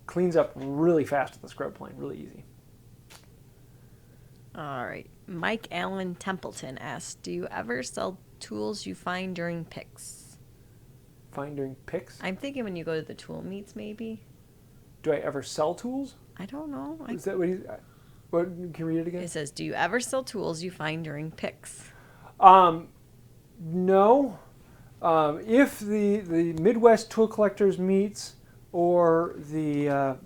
Cleans up really fast with the scrub plane, really easy. All right. Mike Alan Templeton asks, do you ever sell tools you find during picks? Find during picks? I'm thinking when you go to the tool meets, maybe. Do I ever sell tools? I don't know. Is that what what, can you read it again? It says, do you ever sell tools you find during picks? No. If the Midwest Tool Collectors meets or the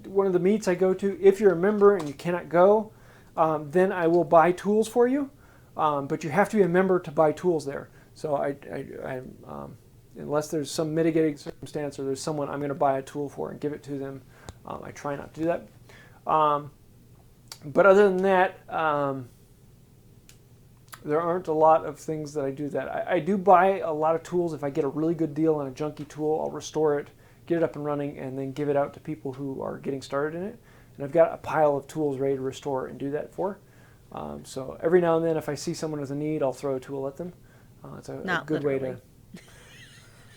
one of the meets I go to, if you're a member and you cannot go, then I will buy tools for you. But you have to be a member to buy tools there. So I unless there's some mitigating circumstance or there's someone I'm going to buy a tool for and give it to them, I try not to do that. But other than that, there aren't a lot of things that I do that. I do buy a lot of tools. If I get a really good deal on a junky tool, I'll restore it, get it up and running, and then give it out to people who are getting started in it. And I've got a pile of tools ready to restore and do that for. So every now and then, if I see someone with a need, I'll throw a tool at them. It's a good way to...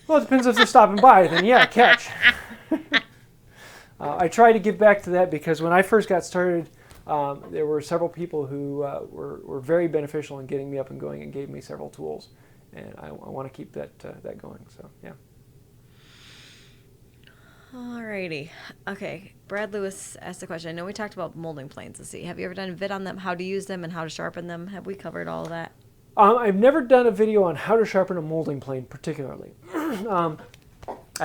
Well, it depends if they're stopping by. Then yeah, catch. I try to give back to that because when I first got started, there were several people who were very beneficial in getting me up and going and gave me several tools, and I want to keep that going. So yeah. Alrighty. Okay. Brad Lewis asked a question. I know we talked about molding planes. Let's see. Have you ever done a vid on them, how to use them, and how to sharpen them? Have we covered all of that? I've never done a video on how to sharpen a molding plane particularly. I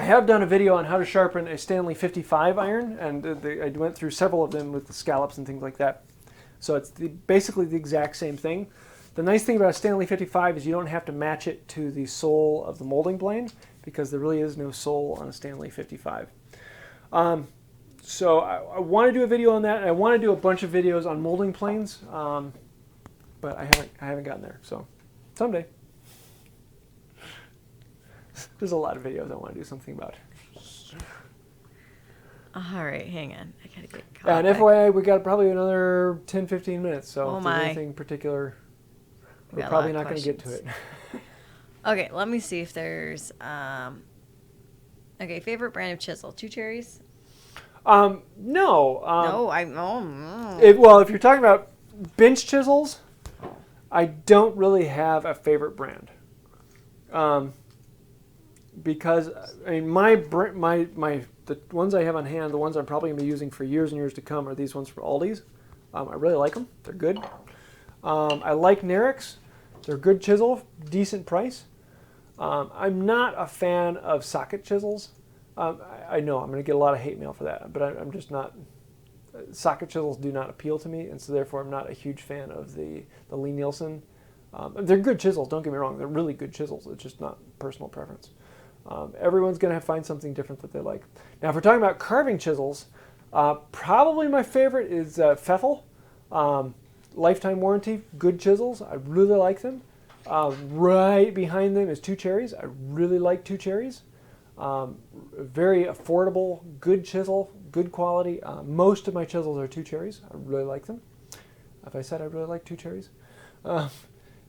have done a video on how to sharpen a Stanley 55 iron, and I went through several of them with the scallops and things like that. So it's basically the exact same thing. The nice thing about a Stanley 55 is you don't have to match it to the sole of the molding plane because there really is no sole on a Stanley 55. So I want to do a video on that. And I want to do a bunch of videos on molding planes, but I haven't gotten there. So someday. There's a lot of videos I want to do something about. All right, hang on. I gotta get caught And back. FYI, we got probably another 10-15 minutes. So if there's my. anything particular, We we're got a probably lot not of going to get to it. questions. Okay, let me see if there's. Okay, favorite brand of chisel? Two Cherries? No. No, Well, if you're talking about bench chisels, I don't really have a favorite brand. because I mean the ones I have on hand, the ones I'm probably going to be using for years and years to come, are these ones from Aldi's. I really like them. They're good. I like Nerix. They're good chisel, decent price. I'm not a fan of socket chisels. I know I'm going to get a lot of hate mail for that, but I'm just not. Socket chisels do not appeal to me, and so therefore I'm not a huge fan of the Lee-Nielsen. They're good chisels, don't get me wrong. They're really good chisels. It's just not personal preference. Everyone's going to find something different that they like. Now, if we're talking about carving chisels, probably my favorite is Pfeffel. Lifetime warranty, good chisels. I really like them. Right behind them is Two Cherries. I really like Two Cherries. Very affordable, good chisel, good quality. Most of my chisels are Two Cherries. I really like them. If I said I really like Two Cherries,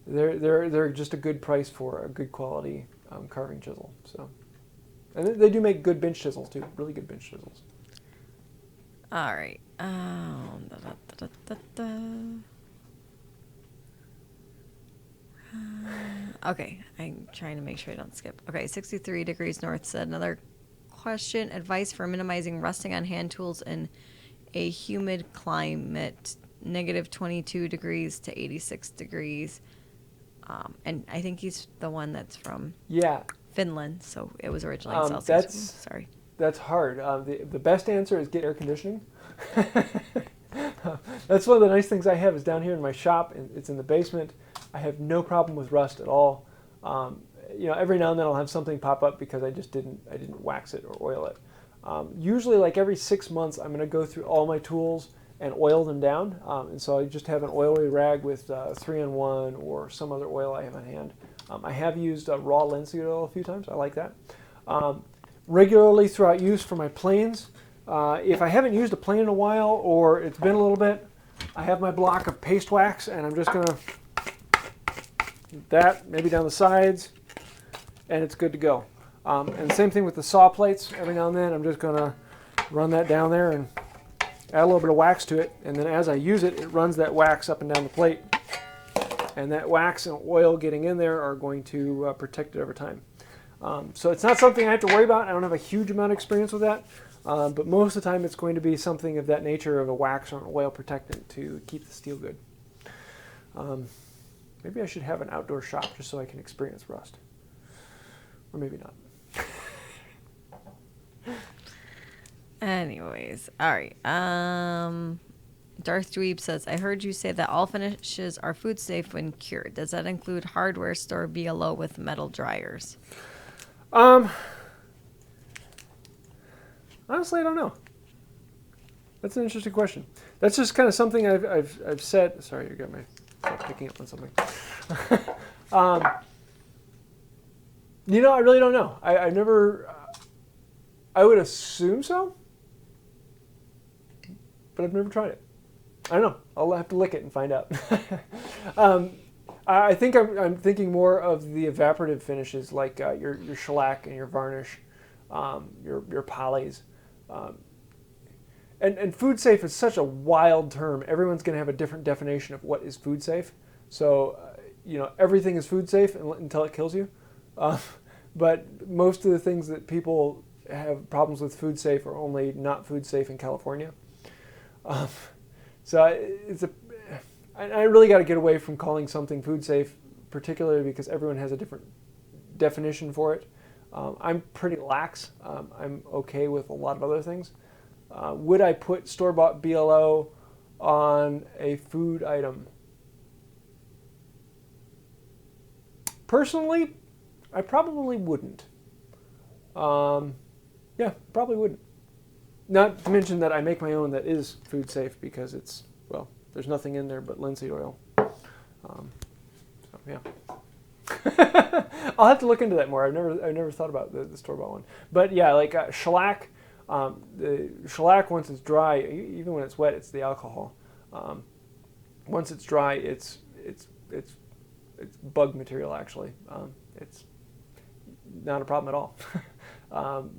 they're just a good price for a good quality carving chisel. So, and they do make good bench chisels too. Really good bench chisels. All right. Okay, I'm trying to make sure I don't skip. Okay, 63 degrees north said another question. Advice for minimizing rusting on hand tools in a humid climate, negative 22 degrees to 86 degrees. And I think he's the one that's from Finland, so it was originally in Celcius. Sorry. That's hard. The best answer is get air conditioning. That's one of the nice things I have is down here in my shop. It's in the basement. I have no problem with rust at all. Every now and then I'll have something pop up because I didn't wax it or oil it. Usually, like every 6 months, I'm going to go through all my tools and oil them down. And so I just have an oily rag with 3-in-1 or some other oil I have on hand. I have used raw linseed oil a few times. I like that. Regularly throughout use for my planes. If I haven't used a plane in a while or it's been a little bit, I have my block of paste wax and I'm just going to that maybe down the sides and it's good to go. And same thing with the saw plates. Every now and then I'm just going to run that down there and add a little bit of wax to it, and then as I use it, it runs that wax up and down the plate, and that wax and oil getting in there are going to protect it over time. So it's not something I have to worry about. I don't have a huge amount of experience with that, but most of the time it's going to be something of that nature of a wax or an oil protectant to keep the steel good. Maybe I should have an outdoor shop just so I can experience rust. Or maybe not. Anyways, all right. Darth Dweeb says, I heard you say that all finishes are food safe when cured. Does that include hardware store BLO with metal dryers? Honestly, I don't know. That's an interesting question. That's just kind of something I've said. Sorry, you got my picking up on something. I really don't know. I never. I would assume so, but I've never tried it. I don't know. I'll have to lick it and find out. I think I'm thinking more of the evaporative finishes, like your shellac and your varnish, your polys. And food safe is such a wild term. Everyone's going to have a different definition of what is food safe. So, everything is food safe until it kills you. But most of the things that people have problems with food safe are only not food safe in California. So I really got to get away from calling something food safe, particularly because everyone has a different definition for it. I'm pretty lax. I'm okay with a lot of other things. Would I put store-bought BLO on a food item? Personally, I probably wouldn't. Yeah, probably wouldn't. Not to mention that I make my own that is food safe because it's, there's nothing in there but linseed oil. So yeah. I'll have to look into that more. I've never thought about the store-bought one. But yeah, like shellac. The shellac, once it's dry, even when it's wet, it's the alcohol. Once it's dry, it's bug material actually. It's not a problem at all.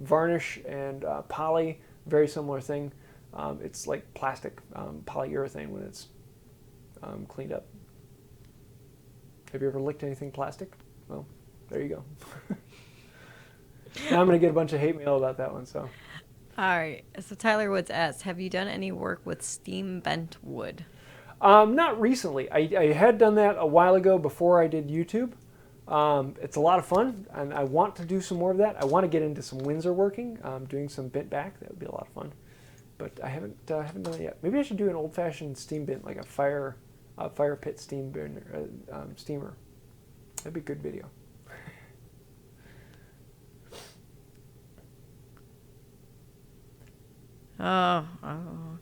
Varnish and poly, very similar thing. It's like plastic, polyurethane when it's cleaned up. Have you ever licked anything plastic? Well, there you go. Now I'm going to get a bunch of hate mail about that one. So. All right. So Tyler Woods asks, have you done any work with steam bent wood? Not recently. I had done that a while ago before I did YouTube. It's a lot of fun, and I want to do some more of that. I want to get into some Windsor working, doing some bent back. That would be a lot of fun. But I haven't done it yet. Maybe I should do an old-fashioned steam bent, like a fire pit steam burner, steamer. That'd be a good video. Oh,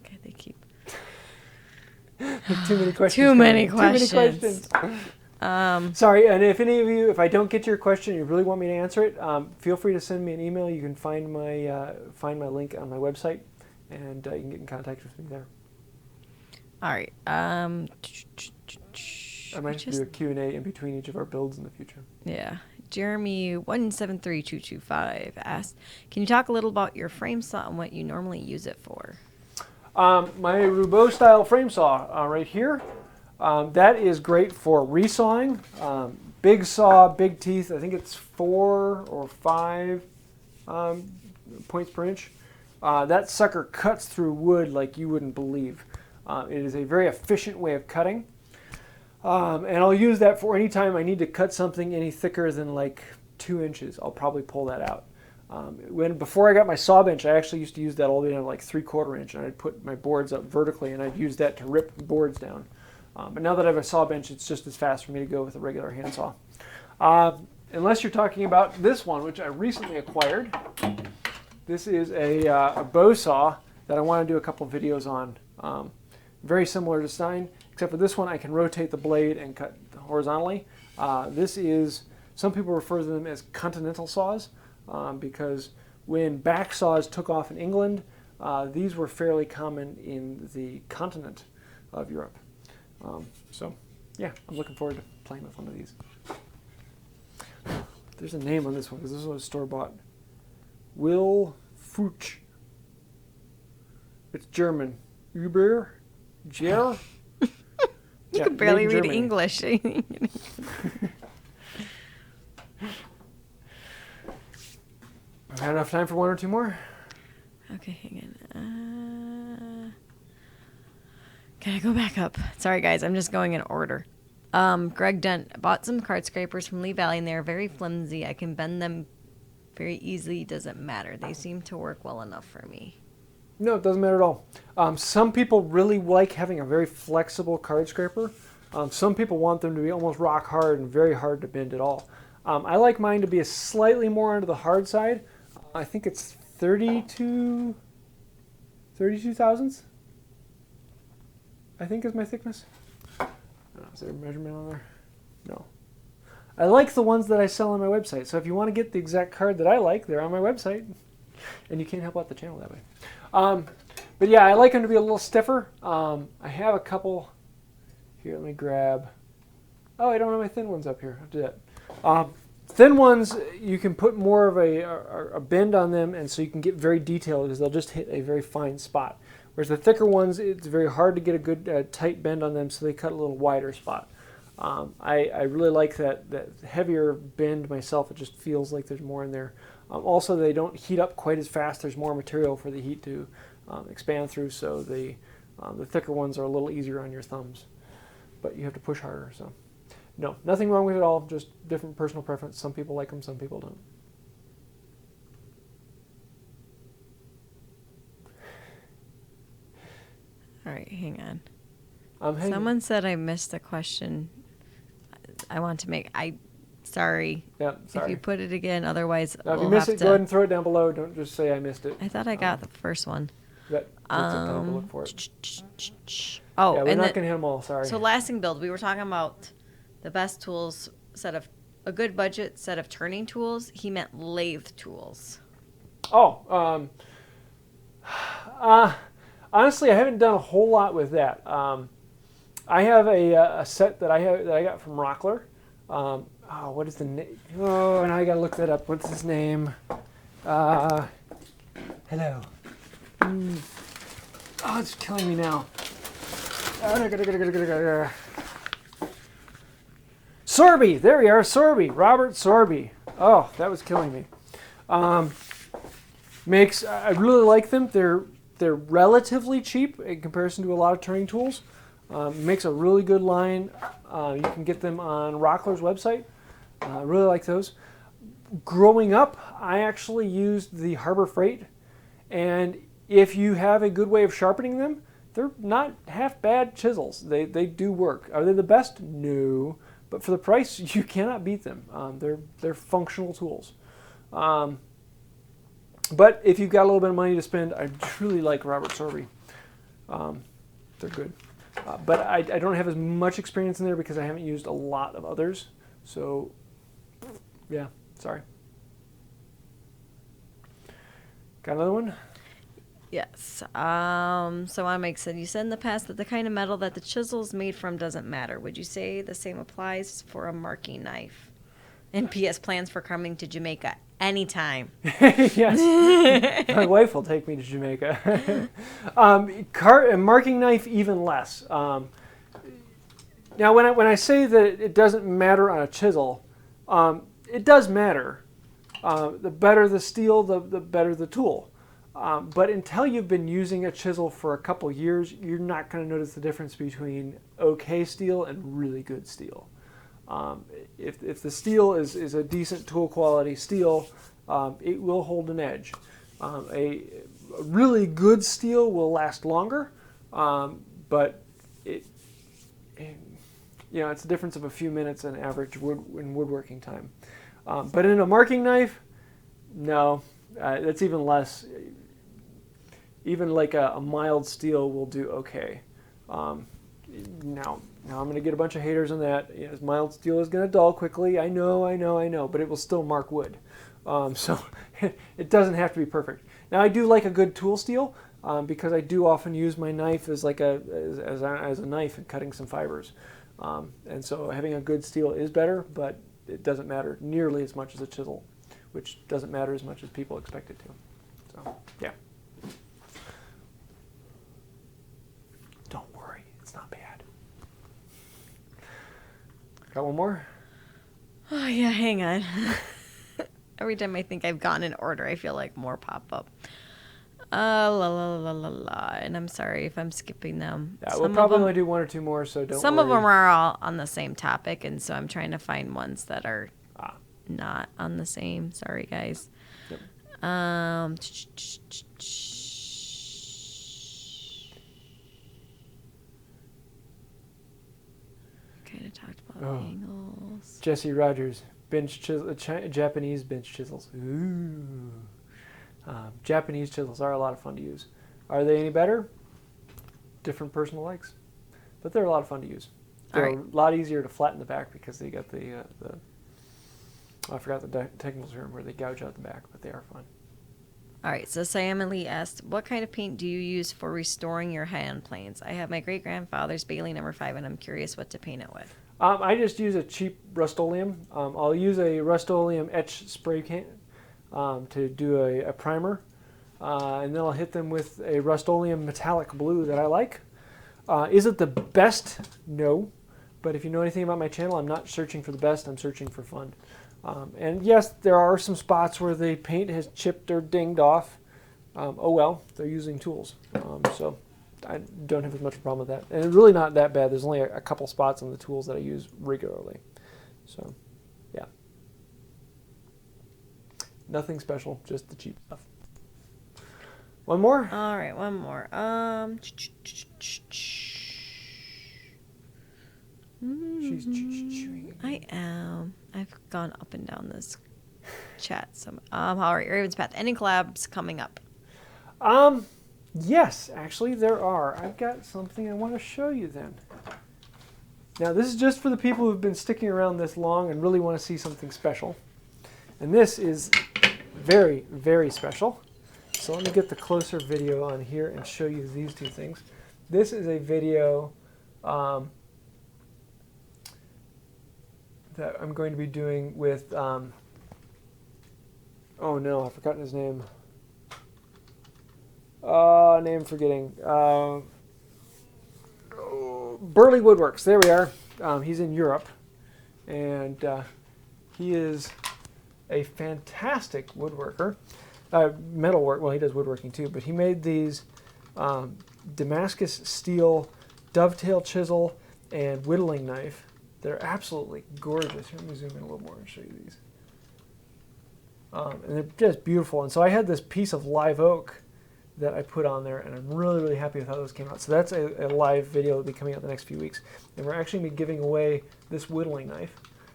okay. They keep too many questions. Too many questions. Sorry, and if any of you, if I don't get your question, you really want me to answer it, feel free to send me an email. You can find my link on my website, and you can get in contact with me there. All right. I might do a Q&A in between each of our builds in the future. Yeah. Jeremy 173225 asked, can you talk a little about your frame saw and what you normally use it for? My Roubeau style frame saw right here. That is great for resawing. Big saw, big teeth. I think it's 4 or 5 points per inch. That sucker cuts through wood like you wouldn't believe. It is a very efficient way of cutting. And I'll use that for any time I need to cut something any thicker than like 2 inches. I'll probably pull that out. Before I got my saw bench, I actually used to use that all the way down to like 3/4 inch, and I'd put my boards up vertically, and I'd use that to rip boards down. But now that I have a saw bench, it's just as fast for me to go with a regular handsaw. Unless you're talking about this one, which I recently acquired. This is a bow saw that I want to do a couple videos on. Very similar design, except for this one I can rotate the blade and cut horizontally. This is, some people refer to them as continental saws, because when back saws took off in England, these were fairly common in the continent of Europe. So yeah, I'm looking forward to playing with one of these. There's a name on this one, because this one was store-bought. Will Fuchs. It's German. Uber? Jer? You can barely read English. I got enough time for 1 or 2 more? Okay, hang on. Can I go back up? Sorry, guys. I'm just going in order. Greg Dent bought some card scrapers from Lee Valley, and they're very flimsy. I can bend them very easily. Doesn't matter. They seem to work well enough for me. No, it doesn't matter at all. Some people really like having a very flexible card scraper. Some people want them to be almost rock hard and very hard to bend at all. I like mine to be a slightly more onto the hard side. I think it's 32 thousandths, I think is my thickness. Is there a measurement on there? No. I like the ones that I sell on my website. So if you want to get the exact card that I like, they're on my website. And you can't help out the channel that way. But yeah, I like them to be a little stiffer. I have a couple. Here, let me grab. Oh, I don't have my thin ones up here. I'll do that. Thin ones, you can put more of a bend on them, and so you can get very detailed because they'll just hit a very fine spot. Whereas the thicker ones, it's very hard to get a good tight bend on them, so they cut a little wider spot. I really like that heavier bend myself. It just feels like there's more in there. Also, they don't heat up quite as fast. There's more material for the heat to expand through, so the thicker ones are a little easier on your thumbs. But you have to push harder. So, no, nothing wrong with it all. Just different personal preference. Some people like them, some people don't. All right, hang on. Someone said I missed a question. I want to make. Sorry. Yeah, sorry. If you put it again, otherwise now, if you miss it, go ahead and throw it down below. Don't just say I missed it. I thought I got the first one. That's time to look for it. Oh, yeah, we're not going to hit them all. Sorry. So lasting build, we were talking about the best tools, a good budget set of turning tools. He meant lathe tools. Oh, honestly, I haven't done a whole lot with that. I have a set that I got from Rockler. What is the name? Oh, now I gotta look that up. What's his name? Hello. Oh, it's killing me now. Sorby, there we are, Sorby, Robert Sorby. Oh, that was killing me. I really like them. They're relatively cheap in comparison to a lot of turning tools. Makes a really good line. You can get them on Rockler's website. I really like those. Growing up, I actually used the Harbor Freight, and if you have a good way of sharpening them, they're not half bad chisels. They do work. Are they the best? No, but for the price, you cannot beat them. They're functional tools. But if you've got a little bit of money to spend, I truly like Robert Sorby. They're good. But I don't have as much experience in there because I haven't used a lot of others. So, yeah, sorry. Got another one? Yes. So Mike said, you said in the past that the kind of metal that the chisel is made from doesn't matter. Would you say the same applies for a marking knife? And P.S. plans for coming to Jamaica anytime. Yes. My wife will take me to Jamaica. A marking knife, even less. Now, when I say that it doesn't matter on a chisel, it does matter. The better the steel, the better the tool. But until you've been using a chisel for a couple years, you're not going to notice the difference between okay steel and really good steel. If the steel is a decent tool quality steel, it will hold an edge. A really good steel will last longer, but it's a difference of a few minutes in average woodworking time. But in a marking knife, no, that's even less. Even like a mild steel will do okay. Now I'm going to get a bunch of haters on that. Yes, mild steel is going to dull quickly. I know, but it will still mark wood. So it doesn't have to be perfect. Now I do like a good tool steel because I do often use my knife as a knife in cutting some fibers. And so having a good steel is better, but it doesn't matter nearly as much as a chisel, which doesn't matter as much as people expect it to. So yeah. Don't worry, it's not bad. Got one more? Oh, yeah, hang on. Every time I think I've gone in order, I feel like more pop up. And I'm sorry if I'm skipping them. Yeah, we'll probably only do one or two more, so don't worry. Some of them are all on the same topic, and so I'm trying to find ones that are not on the same. Sorry, guys. Yep. Kind of talked about angles. Jesse Rogers, Japanese bench chisels. Ooh. Japanese chisels are a lot of fun to use. Are they any better? Different personal likes, but they're a lot of fun to use. They're a lot easier to flatten the back because they got the I forgot the technical term where they gouge out the back, but they are fun. All right, so Sam Lee asked, what kind of paint do you use for restoring your hand planes? I have my great-grandfather's Bailey No.5, and I'm curious what to paint it with. I just use a cheap Rust-Oleum. I'll use a Rust-Oleum etch spray can to do a primer, and then I'll hit them with a Rust-Oleum metallic blue that I like. Is it the best? No. But if you know anything about my channel, I'm not searching for the best, I'm searching for fun. And yes, there are some spots where the paint has chipped or dinged off. Oh well, they're using tools. So I don't have as much of a problem with that. And it's really not that bad. There's only a couple spots on the tools that I use regularly. So, yeah. Nothing special, just the cheap stuff. One more? All right, one more. She's chewing. I am. I've gone up and down this chat. So, all right, Ravenspath. Any collabs coming up? Yes, actually there are. I've got something I want to show you then. Now this is just for the people who've been sticking around this long and really want to see something special. And this is very, very special. So let me get the closer video on here and show you these two things. This is a video that I'm going to be doing with, oh no, I've forgotten his name. Name forgetting. Burley Woodworks, there we are. He's in Europe. and he is a fantastic woodworker. Metalwork, well, he does woodworking too, but he made these Damascus steel dovetail chisel and whittling knife. They're absolutely gorgeous. Let me zoom in a little more and show you these. And they're just beautiful. And so I had this piece of live oak that I put on there, and I'm really, really happy with how those came out. So that's a live video that will be coming out in the next few weeks. And we're actually going to be giving away this whittling knife.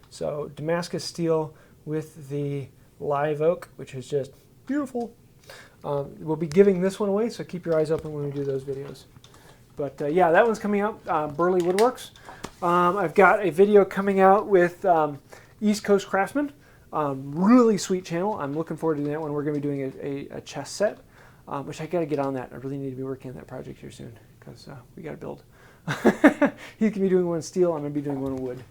So Damascus steel with the live oak, which is just beautiful. We'll be giving this one away, so keep your eyes open when we do those videos. But yeah, that one's coming out, Burley Woodworks. I've got a video coming out with East Coast Craftsman. Really sweet channel. I'm looking forward to that one. We're going to be doing a chest set, which I got to get on that. I really need to be working on that project here soon because we got to build. He's going to be doing one in steel. I'm going to be doing one in wood.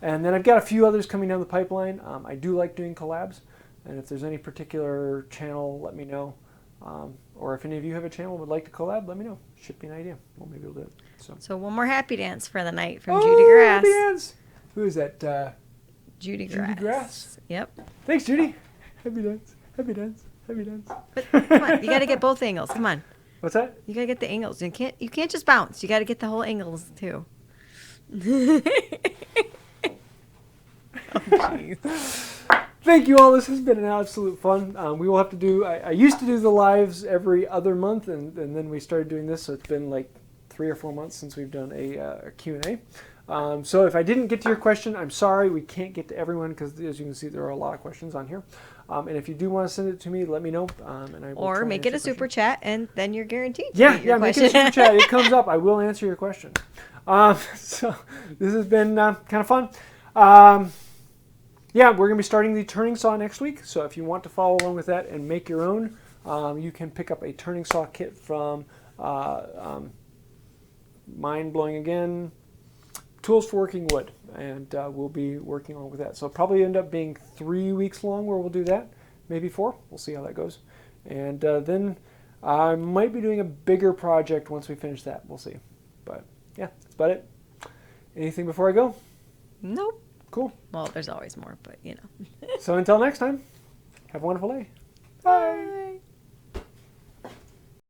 And then I've got a few others coming down the pipeline. I do like doing collabs. And if there's any particular channel, let me know. Or if any of you have a channel and would like to collab, let me know. Ship me an idea. Well, maybe we'll do it. So one more happy dance for the night from Judy Grass. Happy dance. Who is that? Judy Grass. Judy Grass. Yep. Thanks, Judy. Happy dance. Happy dance. Happy dance. But come on, you got to get both angles. Come on. What's that? You got to get the angles. You can't just bounce. You got to get the whole angles too. Oh, jeez. Thank you all. This has been an absolute fun. We will have to do, I used to do the lives every other month, and then we started doing this, so it's been like 3 or 4 months since we've done a Q&A. So if I didn't get to your question, I'm sorry. We can't get to everyone because, as you can see, there are a lot of questions on here. And if you do want to send it to me, let me know. And I will or make it a super chat, and then you're guaranteed to get your make question. it a super chat. It comes up. I will answer your question. So this has been kind of fun. Yeah, we're going to be starting the turning saw next week. So if you want to follow along with that and make your own, you can pick up a turning saw kit from Mind Blowing Again, Tools for Working Wood. And we'll be working on with that. So it'll probably end up being 3 weeks long where we'll do that. Maybe 4. We'll see how that goes. And then I might be doing a bigger project once we finish that. We'll see. But yeah, that's about it. Anything before I go? Nope. Cool. Well, there's always more, but you know. So until next time, have a wonderful day.